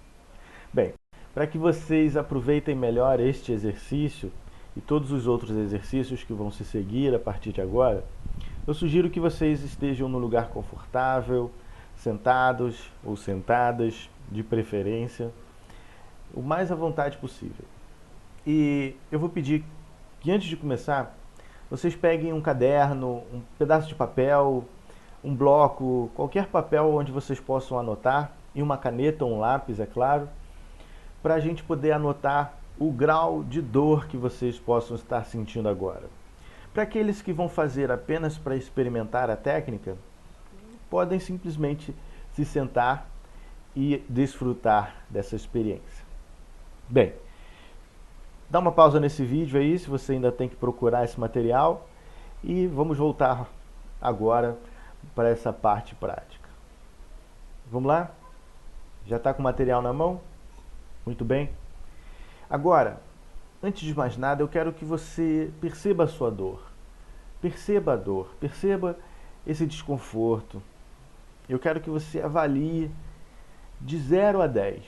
S2: Bem, para que vocês aproveitem melhor este exercício e todos os outros exercícios que vão se seguir a partir de agora, eu sugiro que vocês estejam no lugar confortável, sentados ou sentadas, de preferência, o mais à vontade possível. E eu vou pedir que antes de começar, vocês peguem um caderno, um pedaço de papel, um bloco, qualquer papel onde vocês possam anotar, e uma caneta ou um lápis, é claro, para a gente poder anotar o grau de dor que vocês possam estar sentindo agora. Para aqueles que vão fazer apenas para experimentar a técnica, podem simplesmente se sentar e desfrutar dessa experiência. Bem, dá uma pausa nesse vídeo aí, se você ainda tem que procurar esse material, e vamos voltar agora para essa parte prática. Vamos lá? Já está com o material na mão? Muito bem. Agora, antes de mais nada, eu quero que você perceba a sua dor. Perceba a dor, perceba esse desconforto. Eu quero que você avalie de 0 a 10.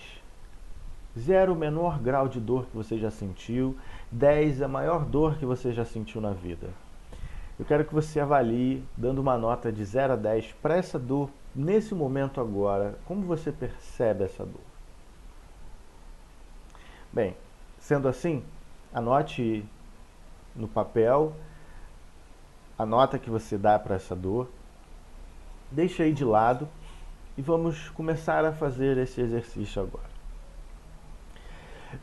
S2: 0 o menor grau de dor que você já sentiu, 10 a maior dor que você já sentiu na vida. Eu quero que você avalie, dando uma nota de 0 a 10 para essa dor, nesse momento agora, como você percebe essa dor. Bem, sendo assim, anote no papel a nota que você dá para essa dor, deixa aí de lado e vamos começar a fazer esse exercício agora.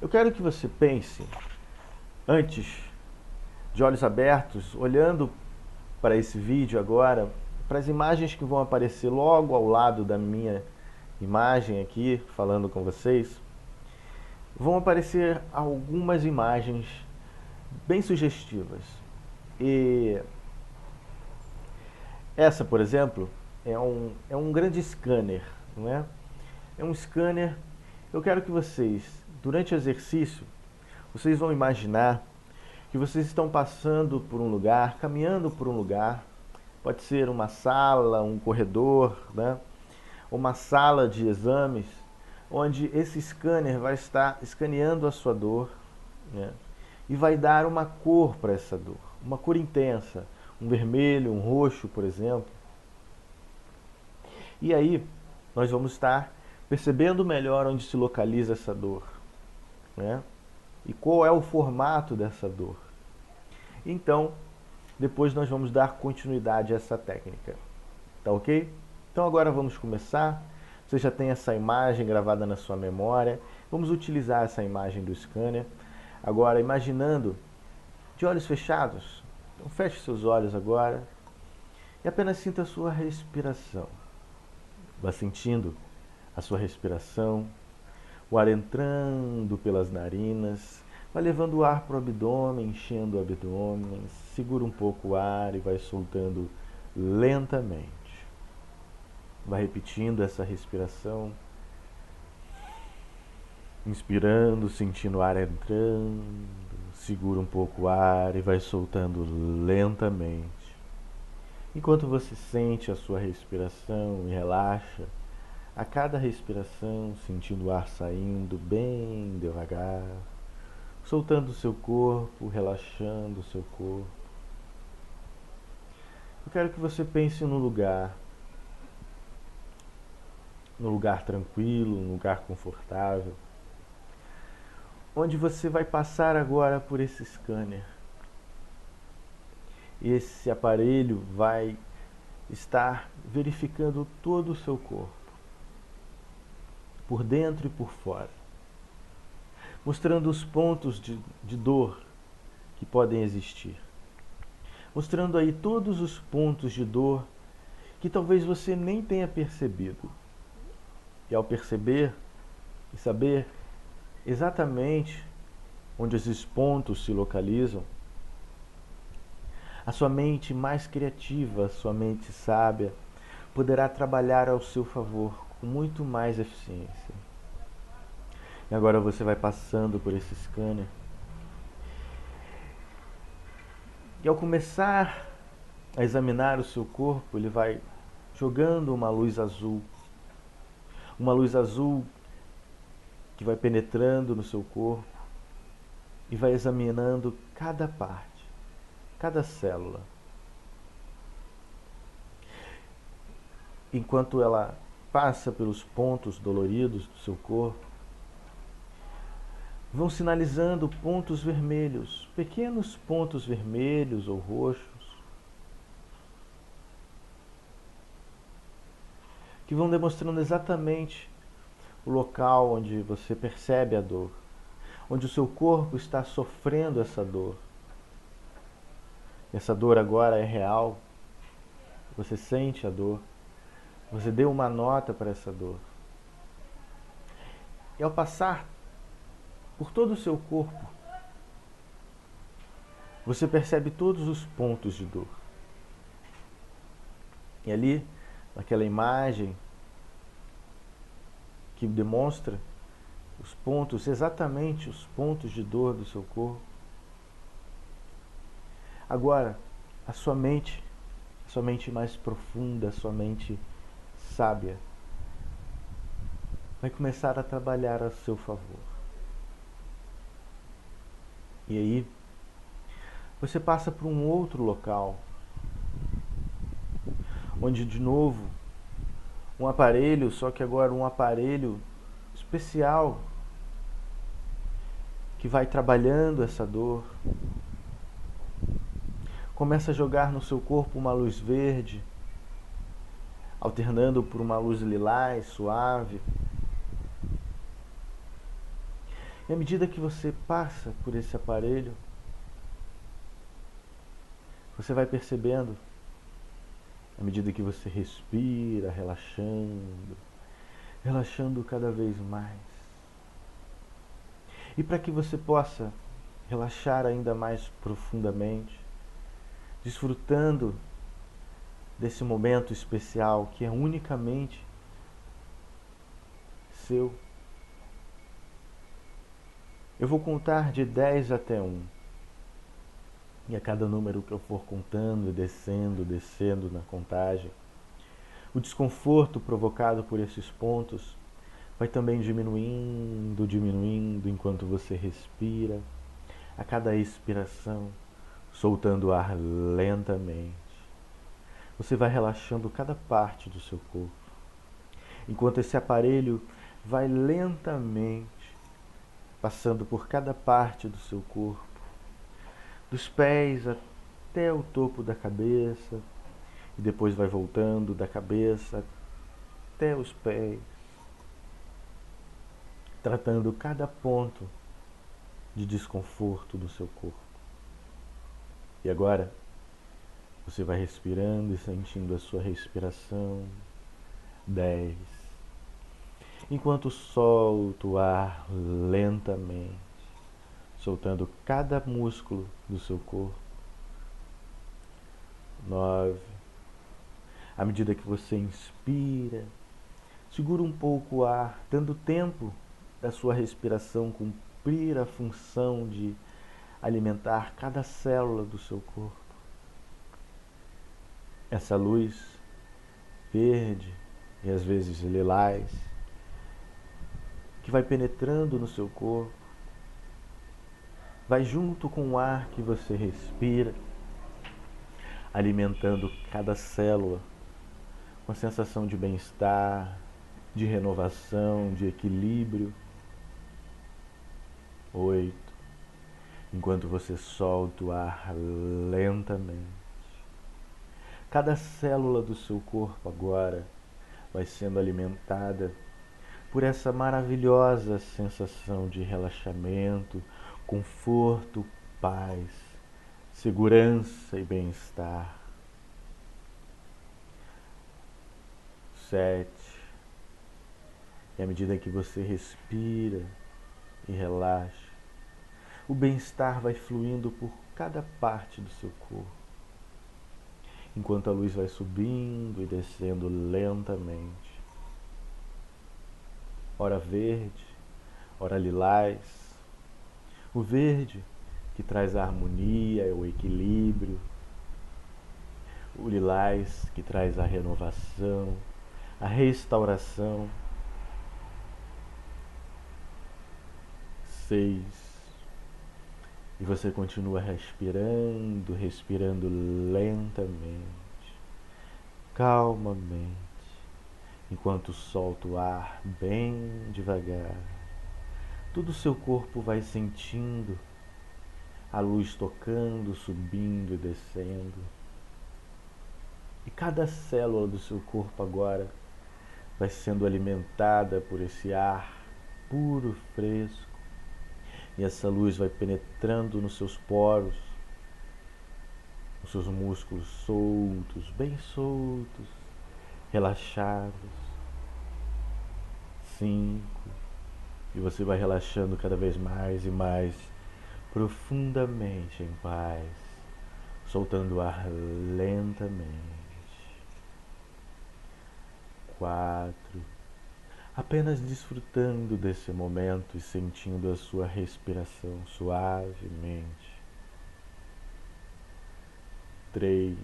S2: Eu quero que você pense, antes, de olhos abertos, olhando para esse vídeo agora, para as imagens que vão aparecer logo ao lado da minha imagem aqui, falando com vocês, vão aparecer algumas imagens bem sugestivas. E essa, por exemplo, é um grande scanner, não é? É um scanner. Eu quero que vocês, durante o exercício, vocês vão imaginar que vocês estão passando por um lugar, caminhando por um lugar, pode ser uma sala, um corredor, né? Uma sala de exames, onde esse scanner vai estar escaneando a sua dor, né? E vai dar uma cor para essa dor, uma cor intensa, um vermelho, um roxo, por exemplo. E aí nós vamos estar percebendo melhor onde se localiza essa dor, né? E qual é o formato dessa dor. Então, depois nós vamos dar continuidade a essa técnica. Tá ok? Então agora vamos começar. Você já tem essa imagem gravada na sua memória. Vamos utilizar essa imagem do scanner. Agora, imaginando de olhos fechados. Então feche seus olhos agora e apenas sinta a sua respiração. Vá sentindo a sua respiração, o ar entrando pelas narinas, vai levando o ar para o abdômen, enchendo o abdômen, segura um pouco o ar e vai soltando lentamente. Vai repetindo essa respiração, inspirando, sentindo o ar entrando, segura um pouco o ar e vai soltando lentamente. Enquanto você sente a sua respiração e relaxa, a cada respiração sentindo o ar saindo bem devagar, soltando o seu corpo, relaxando o seu corpo. Eu quero que você pense num lugar tranquilo, num lugar confortável, onde você vai passar agora por esse scanner. Esse aparelho vai estar verificando todo o seu corpo, por dentro e por fora, mostrando os pontos de dor que podem existir, mostrando aí todos os pontos de dor que talvez você nem tenha percebido. E ao perceber e saber exatamente onde esses pontos se localizam, a sua mente mais criativa, a sua mente sábia, poderá trabalhar ao seu favor com muito mais eficiência. E agora você vai passando por esse scanner. E ao começar a examinar o seu corpo, ele vai jogando uma luz azul. Uma luz azul que vai penetrando no seu corpo e vai examinando cada parte, cada célula. Enquanto ela passa pelos pontos doloridos do seu corpo, vão sinalizando pontos vermelhos, pequenos pontos vermelhos ou roxos, que vão demonstrando exatamente o local onde você percebe a dor, onde o seu corpo está sofrendo essa dor. Essa dor agora é real, você sente a dor, você deu uma nota para essa dor. E ao passar por todo o seu corpo, você percebe todos os pontos de dor. E ali, naquela imagem que demonstra os pontos, exatamente os pontos de dor do seu corpo, agora a sua mente mais profunda, a sua mente sábia, vai começar a trabalhar a seu favor. E aí, você passa por um outro local, onde de novo, um aparelho, só que agora um aparelho especial, que vai trabalhando essa dor, começa a jogar no seu corpo uma luz verde, alternando por uma luz lilás, suave. E à medida que você passa por esse aparelho, você vai percebendo, à medida que você respira, relaxando cada vez mais. E para que você possa relaxar ainda mais profundamente, desfrutando desse momento especial que é unicamente seu, eu vou contar de 10 até 1. E a cada número que eu for contando, descendo na contagem, o desconforto provocado por esses pontos vai também diminuindo enquanto você respira, a cada expiração, soltando o ar lentamente. Você vai relaxando cada parte do seu corpo, enquanto esse aparelho vai lentamente passando por cada parte do seu corpo, dos pés até o topo da cabeça, e depois vai voltando da cabeça até os pés, tratando cada ponto de desconforto do seu corpo. E agora, você vai respirando e sentindo a sua respiração. 10. Enquanto solta o ar lentamente, soltando cada músculo do seu corpo. 9. À medida que você inspira, segura um pouco o ar, dando tempo da sua respiração cumprir a função de alimentar cada célula do seu corpo. Essa luz verde e às vezes lilás que vai penetrando no seu corpo, vai junto com o ar que você respira, alimentando cada célula com a sensação de bem-estar, de renovação, de equilíbrio. 8. Enquanto você solta o ar lentamente, cada célula do seu corpo agora vai sendo alimentada por essa maravilhosa sensação de relaxamento, conforto, paz, segurança e bem-estar. 7. E à medida que você respira e relaxa, o bem-estar vai fluindo por cada parte do seu corpo, enquanto a luz vai subindo e descendo lentamente. ora verde, ora lilás. O verde que traz a harmonia, o equilíbrio, o lilás que traz a renovação, a restauração. 6. E você continua respirando, respirando lentamente, calmamente, enquanto solta o ar bem devagar. Todo o seu corpo vai sentindo a luz tocando, subindo e descendo. E cada célula do seu corpo agora vai sendo alimentada por esse ar puro, fresco. E essa luz vai penetrando nos seus poros, nos seus músculos soltos, bem soltos, relaxados. 5. E você vai relaxando cada vez mais e mais, profundamente em paz, soltando o ar lentamente. 4. Apenas desfrutando desse momento e sentindo a sua respiração suavemente. 3,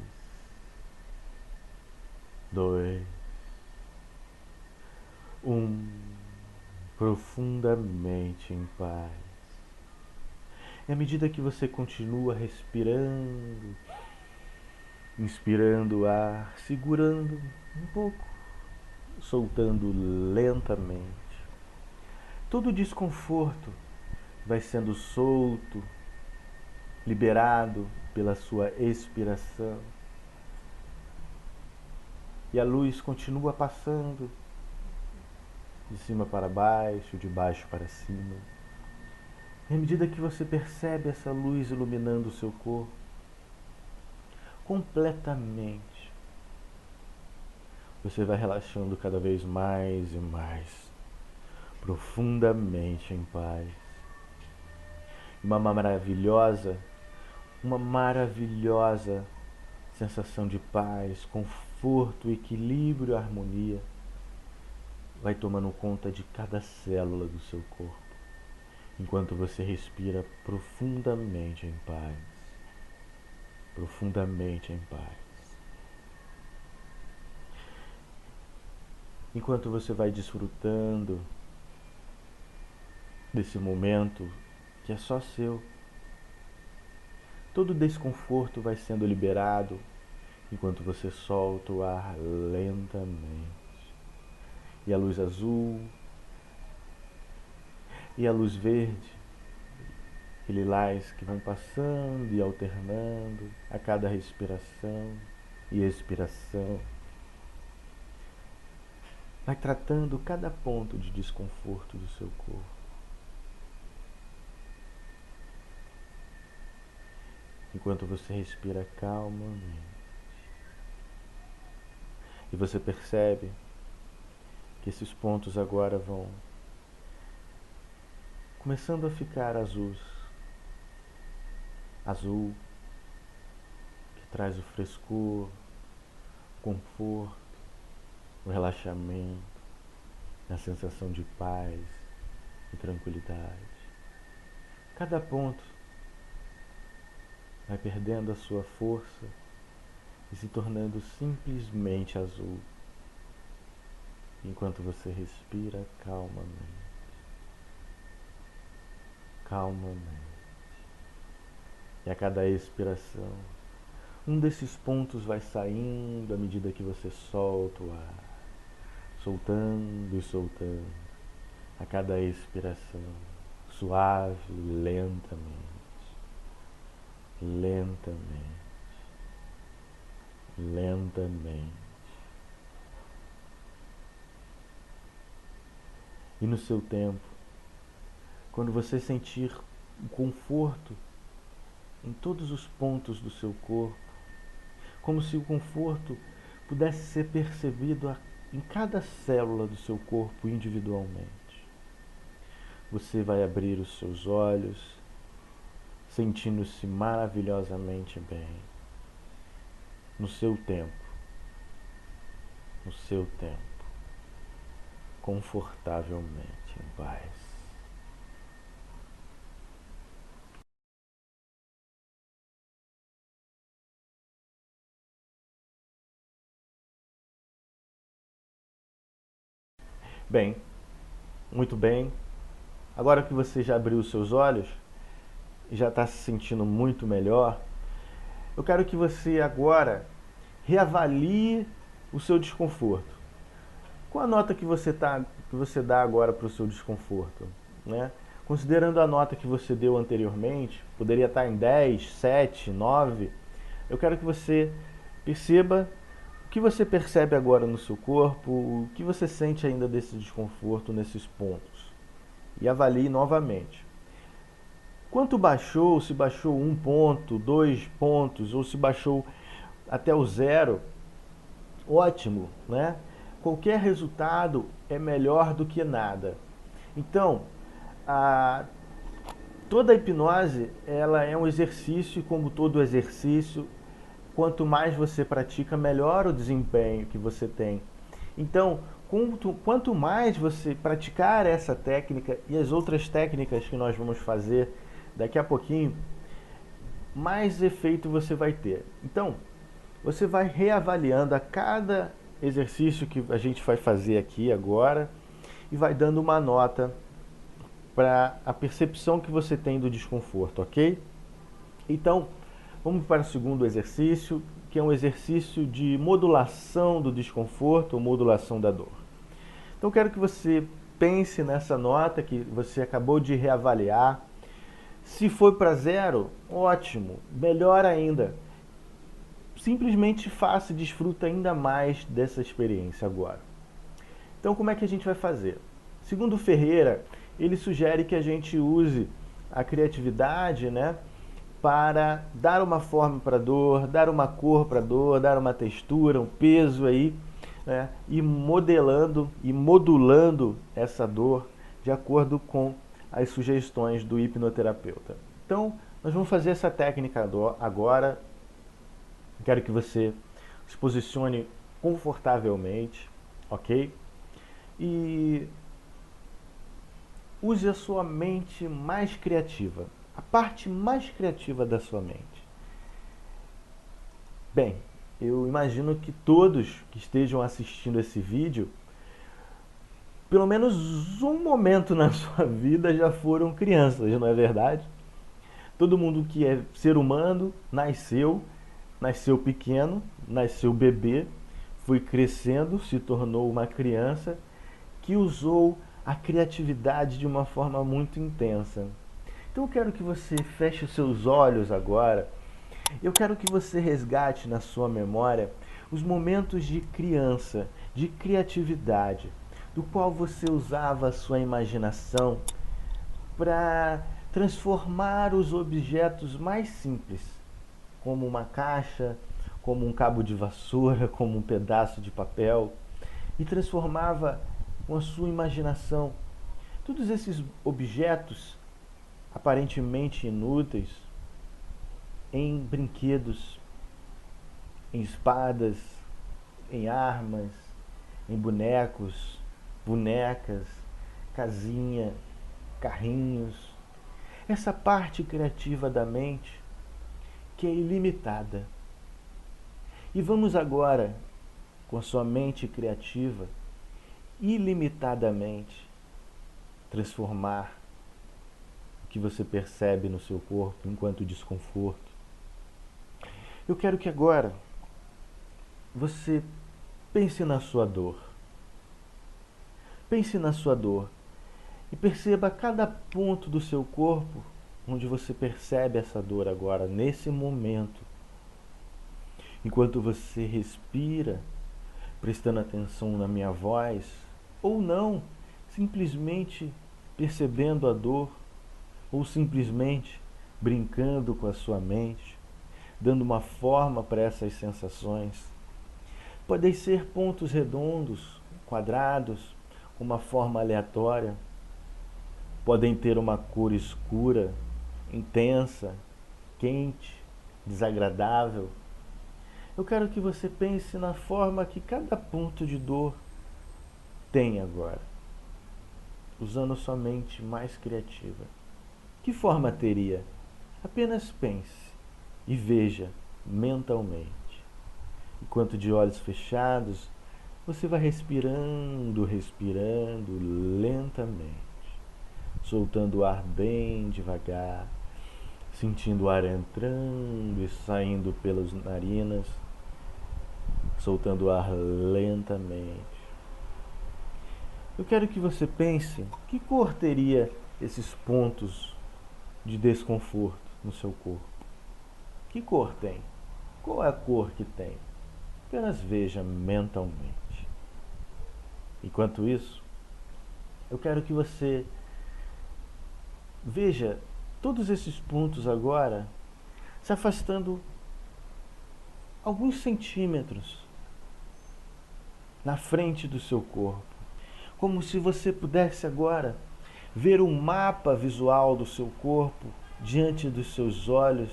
S2: 2, 1. Profundamente em paz. E à medida que você continua respirando, inspirando o ar, segurando um pouco, soltando lentamente, todo o desconforto vai sendo solto, liberado pela sua expiração. E a luz continua passando de cima para baixo, de baixo para cima. E à medida que você percebe essa luz iluminando o seu corpo completamente, você vai relaxando cada vez mais e mais, profundamente em paz. Uma maravilhosa sensação de paz, conforto, equilíbrio e harmonia vai tomando conta de cada célula do seu corpo, enquanto você respira profundamente em paz. Profundamente em paz. Enquanto você vai desfrutando desse momento que é só seu, todo desconforto vai sendo liberado enquanto você solta o ar lentamente. E a luz azul, e a luz verde, e lilás que vão passando e alternando a cada respiração e expiração, vai tratando cada ponto de desconforto do seu corpo. Enquanto você respira calmamente. E você percebe que esses pontos agora vão começando a ficar azuis. Azul, que traz o frescor, o conforto, o relaxamento, a sensação de paz e tranquilidade. Cada ponto vai perdendo a sua força e se tornando simplesmente azul, enquanto você respira calmamente. Calmamente. E a cada expiração, um desses pontos vai saindo à medida que você solta o ar, soltando e soltando, a cada expiração, suave, lentamente, lentamente, lentamente. E no seu tempo, quando você sentir o conforto em todos os pontos do seu corpo, como se o conforto pudesse ser percebido em cada célula do seu corpo individualmente. Você vai abrir os seus olhos, sentindo-se maravilhosamente bem, no seu tempo, no seu tempo. confortavelmente em paz. Bem, muito bem. Agora que você já abriu os seus olhos e já está se sentindo muito melhor, eu quero que você agora reavalie o seu desconforto. Qual a nota que você dá agora para o seu desconforto? Né? Considerando a nota que você deu anteriormente, poderia estar em 10, 7, 9. Eu quero que você perceba o que você percebe agora no seu corpo, o que você sente ainda desse desconforto nesses pontos. E avalie novamente. Quanto baixou, se baixou 1 ponto, 2 pontos, ou se baixou até o zero, ótimo, né? Qualquer resultado é melhor do que nada. Então, a, toda a hipnose ela é um exercício e como todo exercício, quanto mais você pratica, melhor o desempenho que você tem. Então, quanto mais você praticar essa técnica e as outras técnicas que nós vamos fazer daqui a pouquinho, mais efeito você vai ter. Então, você vai reavaliando a cada exercício que a gente vai fazer aqui agora e vai dando uma nota para a percepção que você tem do desconforto, ok? Então, vamos para o segundo exercício, que é um exercício de modulação do desconforto ou modulação da dor. Então, eu quero que você pense nessa nota que você acabou de reavaliar. Se foi para zero, ótimo, melhor ainda. Simplesmente faça e desfruta ainda mais dessa experiência agora. Então, como é que a gente vai fazer? Segundo Ferreira, ele sugere que a gente use a criatividade, né, para dar uma forma para a dor, dar uma cor para a dor, dar uma textura, um peso aí, né, e modelando e modulando essa dor de acordo com as sugestões do hipnoterapeuta. Então, nós vamos fazer essa técnica agora. Quero que você se posicione confortavelmente, ok? E use a sua mente mais criativa, a parte mais criativa da sua mente. Bem, eu imagino que todos que estejam assistindo esse vídeo, pelo menos um momento na sua vida já foram crianças, não é verdade? Todo mundo que é ser humano nasceu pequeno, nasceu bebê, foi crescendo, se tornou uma criança que usou a criatividade de uma forma muito intensa. Então eu quero que você feche os seus olhos agora. Eu quero que você resgate na sua memória os momentos de criança, de criatividade, do qual você usava a sua imaginação para transformar os objetos mais simples, como uma caixa, como um cabo de vassoura, como um pedaço de papel, e transformava com a sua imaginação todos esses objetos aparentemente inúteis em brinquedos, em espadas, em armas, em bonecos, bonecas, casinha, carrinhos. Essa parte criativa da mente que é ilimitada. E vamos agora, com a sua mente criativa, ilimitadamente transformar o que você percebe no seu corpo enquanto desconforto. Eu quero que agora você pense na sua dor. Pense na sua dor e perceba cada ponto do seu corpo onde você percebe essa dor agora, nesse momento. Enquanto você respira, prestando atenção na minha voz, ou não, simplesmente percebendo a dor, ou simplesmente brincando com a sua mente, dando uma forma para essas sensações. Podem ser pontos redondos, quadrados, com uma forma aleatória. Podem ter uma cor escura, intensa, quente, desagradável. Eu quero que você pense na forma que cada ponto de dor tem agora. usando sua mente mais criativa. Que forma teria? Apenas pense e veja mentalmente. Enquanto de olhos fechados, você vai respirando, respirando lentamente, soltando o ar bem devagar, sentindo o ar entrando e saindo pelas narinas, soltando o ar lentamente. Eu quero que você pense que cor teria esses pontos de desconforto no seu corpo. Que cor tem? Qual é a cor que tem? Apenas veja mentalmente. Enquanto isso, eu quero que você veja todos esses pontos agora se afastando alguns centímetros na frente do seu corpo, como se você pudesse agora ver um mapa visual do seu corpo diante dos seus olhos,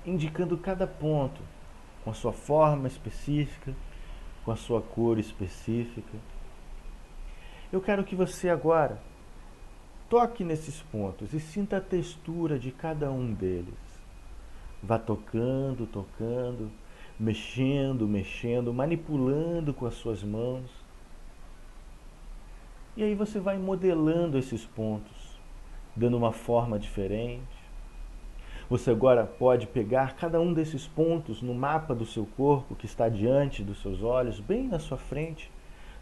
S2: indicando cada ponto com a sua forma específica, com a sua cor específica. Eu quero que você agora toque nesses pontos e sinta a textura de cada um deles. Vá tocando, tocando, mexendo, mexendo, manipulando com as suas mãos. E aí você vai modelando esses pontos, dando uma forma diferente. Você agora pode pegar cada um desses pontos no mapa do seu corpo que está diante dos seus olhos, bem na sua frente,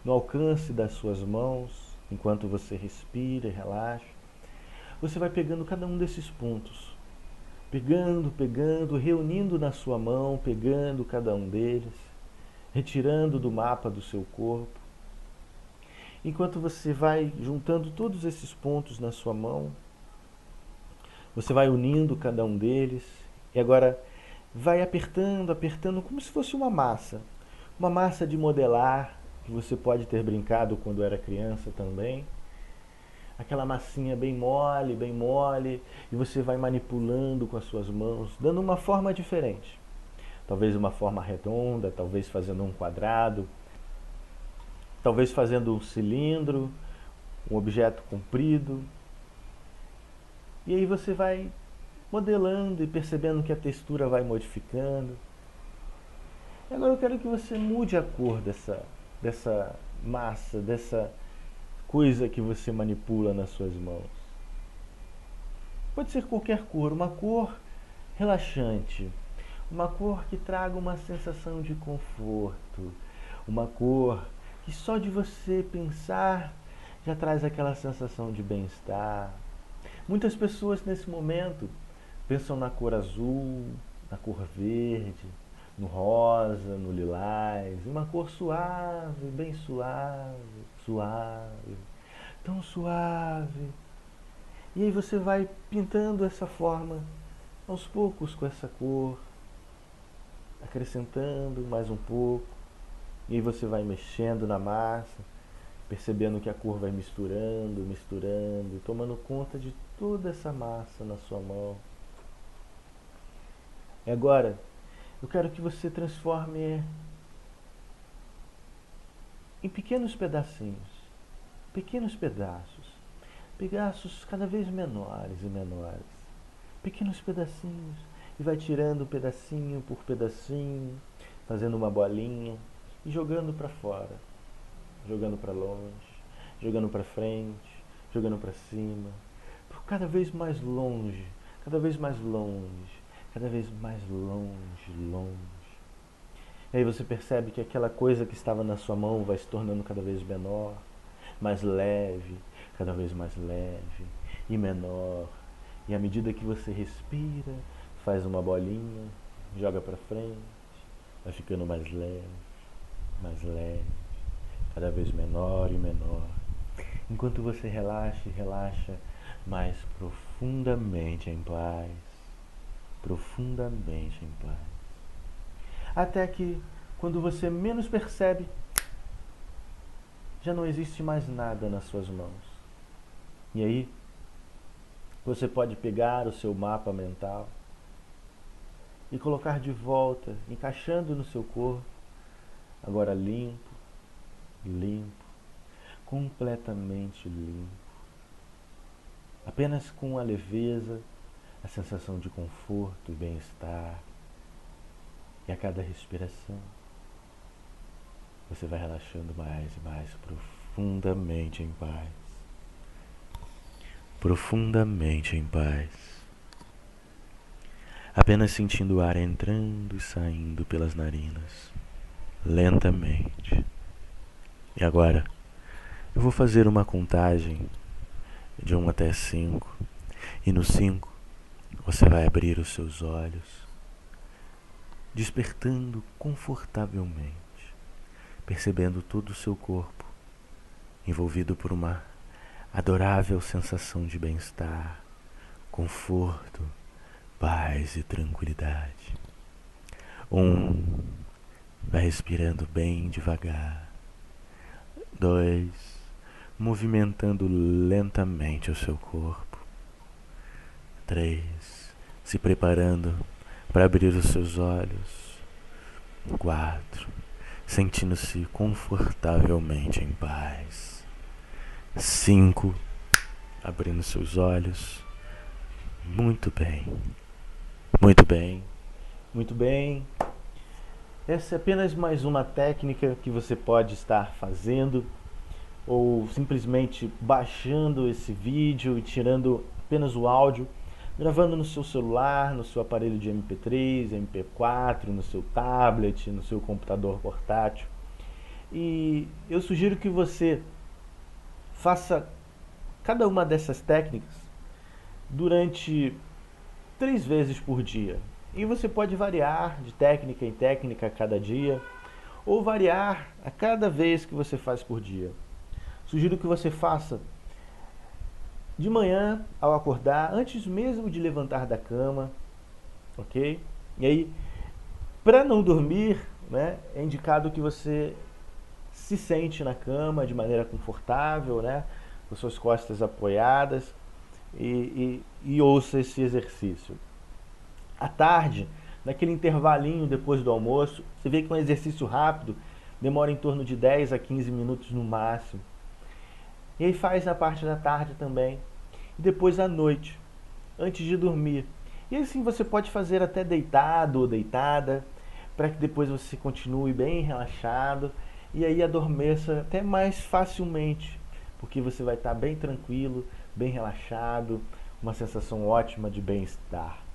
S2: no alcance das suas mãos, enquanto você respira e relaxa. Você vai pegando cada um desses pontos, pegando, reunindo na sua mão, pegando cada um deles, retirando do mapa do seu corpo. Enquanto você vai juntando todos esses pontos na sua mão, você vai unindo cada um deles e agora vai apertando, apertando como se fosse uma massa de modelar que você pode ter brincado quando era criança também. Aquela massinha bem mole, e você vai manipulando com as suas mãos, dando uma forma diferente. Talvez uma forma redonda, talvez fazendo um quadrado, talvez fazendo um cilindro, um objeto comprido. E aí você vai modelando e percebendo que a textura vai modificando. E agora eu quero que você mude a cor dessa massa, dessa coisa que você manipula nas suas mãos. Pode ser qualquer cor, uma cor relaxante, uma cor que traga uma sensação de conforto, uma cor que só de você pensar já traz aquela sensação de bem-estar. Muitas pessoas nesse momento pensam na cor azul, na cor verde, no rosa, no lilás, uma cor suave, bem suave, suave, tão suave. E aí você vai pintando essa forma aos poucos com essa cor, acrescentando mais um pouco. E aí você vai mexendo na massa, percebendo que a cor vai misturando, misturando, tomando conta de toda essa massa na sua mão. E agora, eu quero que você transforme em pequenos pedacinhos, pequenos pedaços cada vez menores e menores, pequenos pedacinhos, e vai tirando pedacinho por pedacinho, fazendo uma bolinha e jogando para fora, jogando para longe, jogando para frente, jogando para cima, cada vez mais longe, cada vez mais longe, cada vez mais longe, longe. E aí você percebe que aquela coisa que estava na sua mão vai se tornando cada vez menor, mais leve, cada vez mais leve e menor. E à medida que você respira, faz uma bolinha, joga para frente, vai ficando mais leve, cada vez menor e menor. Enquanto você relaxa e relaxa mais profundamente em paz, profundamente em paz. Até que, quando você menos percebe, já não existe mais nada nas suas mãos. E aí, você pode pegar o seu mapa mental e colocar de volta, encaixando no seu corpo, agora limpo, limpo, completamente limpo, apenas com a leveza, a sensação de conforto e bem-estar. E a cada respiração, você vai relaxando mais e mais profundamente em paz. Profundamente em paz. Apenas sentindo o ar entrando e saindo pelas narinas, lentamente. E agora, eu vou fazer uma contagem de 1 até 5. E no 5, você vai abrir os seus olhos, despertando confortavelmente, percebendo todo o seu corpo envolvido por uma adorável sensação de bem-estar, conforto, paz e tranquilidade. 1, vai respirando bem devagar. 2, movimentando lentamente o seu corpo. 3, se preparando para abrir os seus olhos. 4, sentindo-se confortavelmente em paz. 5, abrindo seus olhos. Muito bem, muito bem, muito bem. Essa é apenas mais uma técnica que você pode estar fazendo, ou simplesmente baixando esse vídeo e tirando apenas o áudio, gravando no seu celular, no seu aparelho de MP3, MP4, no seu tablet, no seu computador portátil. E eu sugiro que você faça cada uma dessas técnicas durante 3 vezes por dia. E você pode variar de técnica em técnica a cada dia, ou variar a cada vez que você faz por dia. Sugiro que você faça de manhã ao acordar, antes mesmo de levantar da cama, ok? E aí, para não dormir, né, é indicado que você se sente na cama de maneira confortável, né, com suas costas apoiadas e ouça esse exercício. À tarde, naquele intervalinho depois do almoço, você vê que um exercício rápido demora em torno de 10 a 15 minutos no máximo. E aí faz na parte da tarde também. E depois à noite, antes de dormir. E assim você pode fazer até deitado ou deitada, para que depois você continue bem relaxado e aí adormeça até mais facilmente, porque você vai estar bem tranquilo, bem relaxado, uma sensação ótima de bem-estar.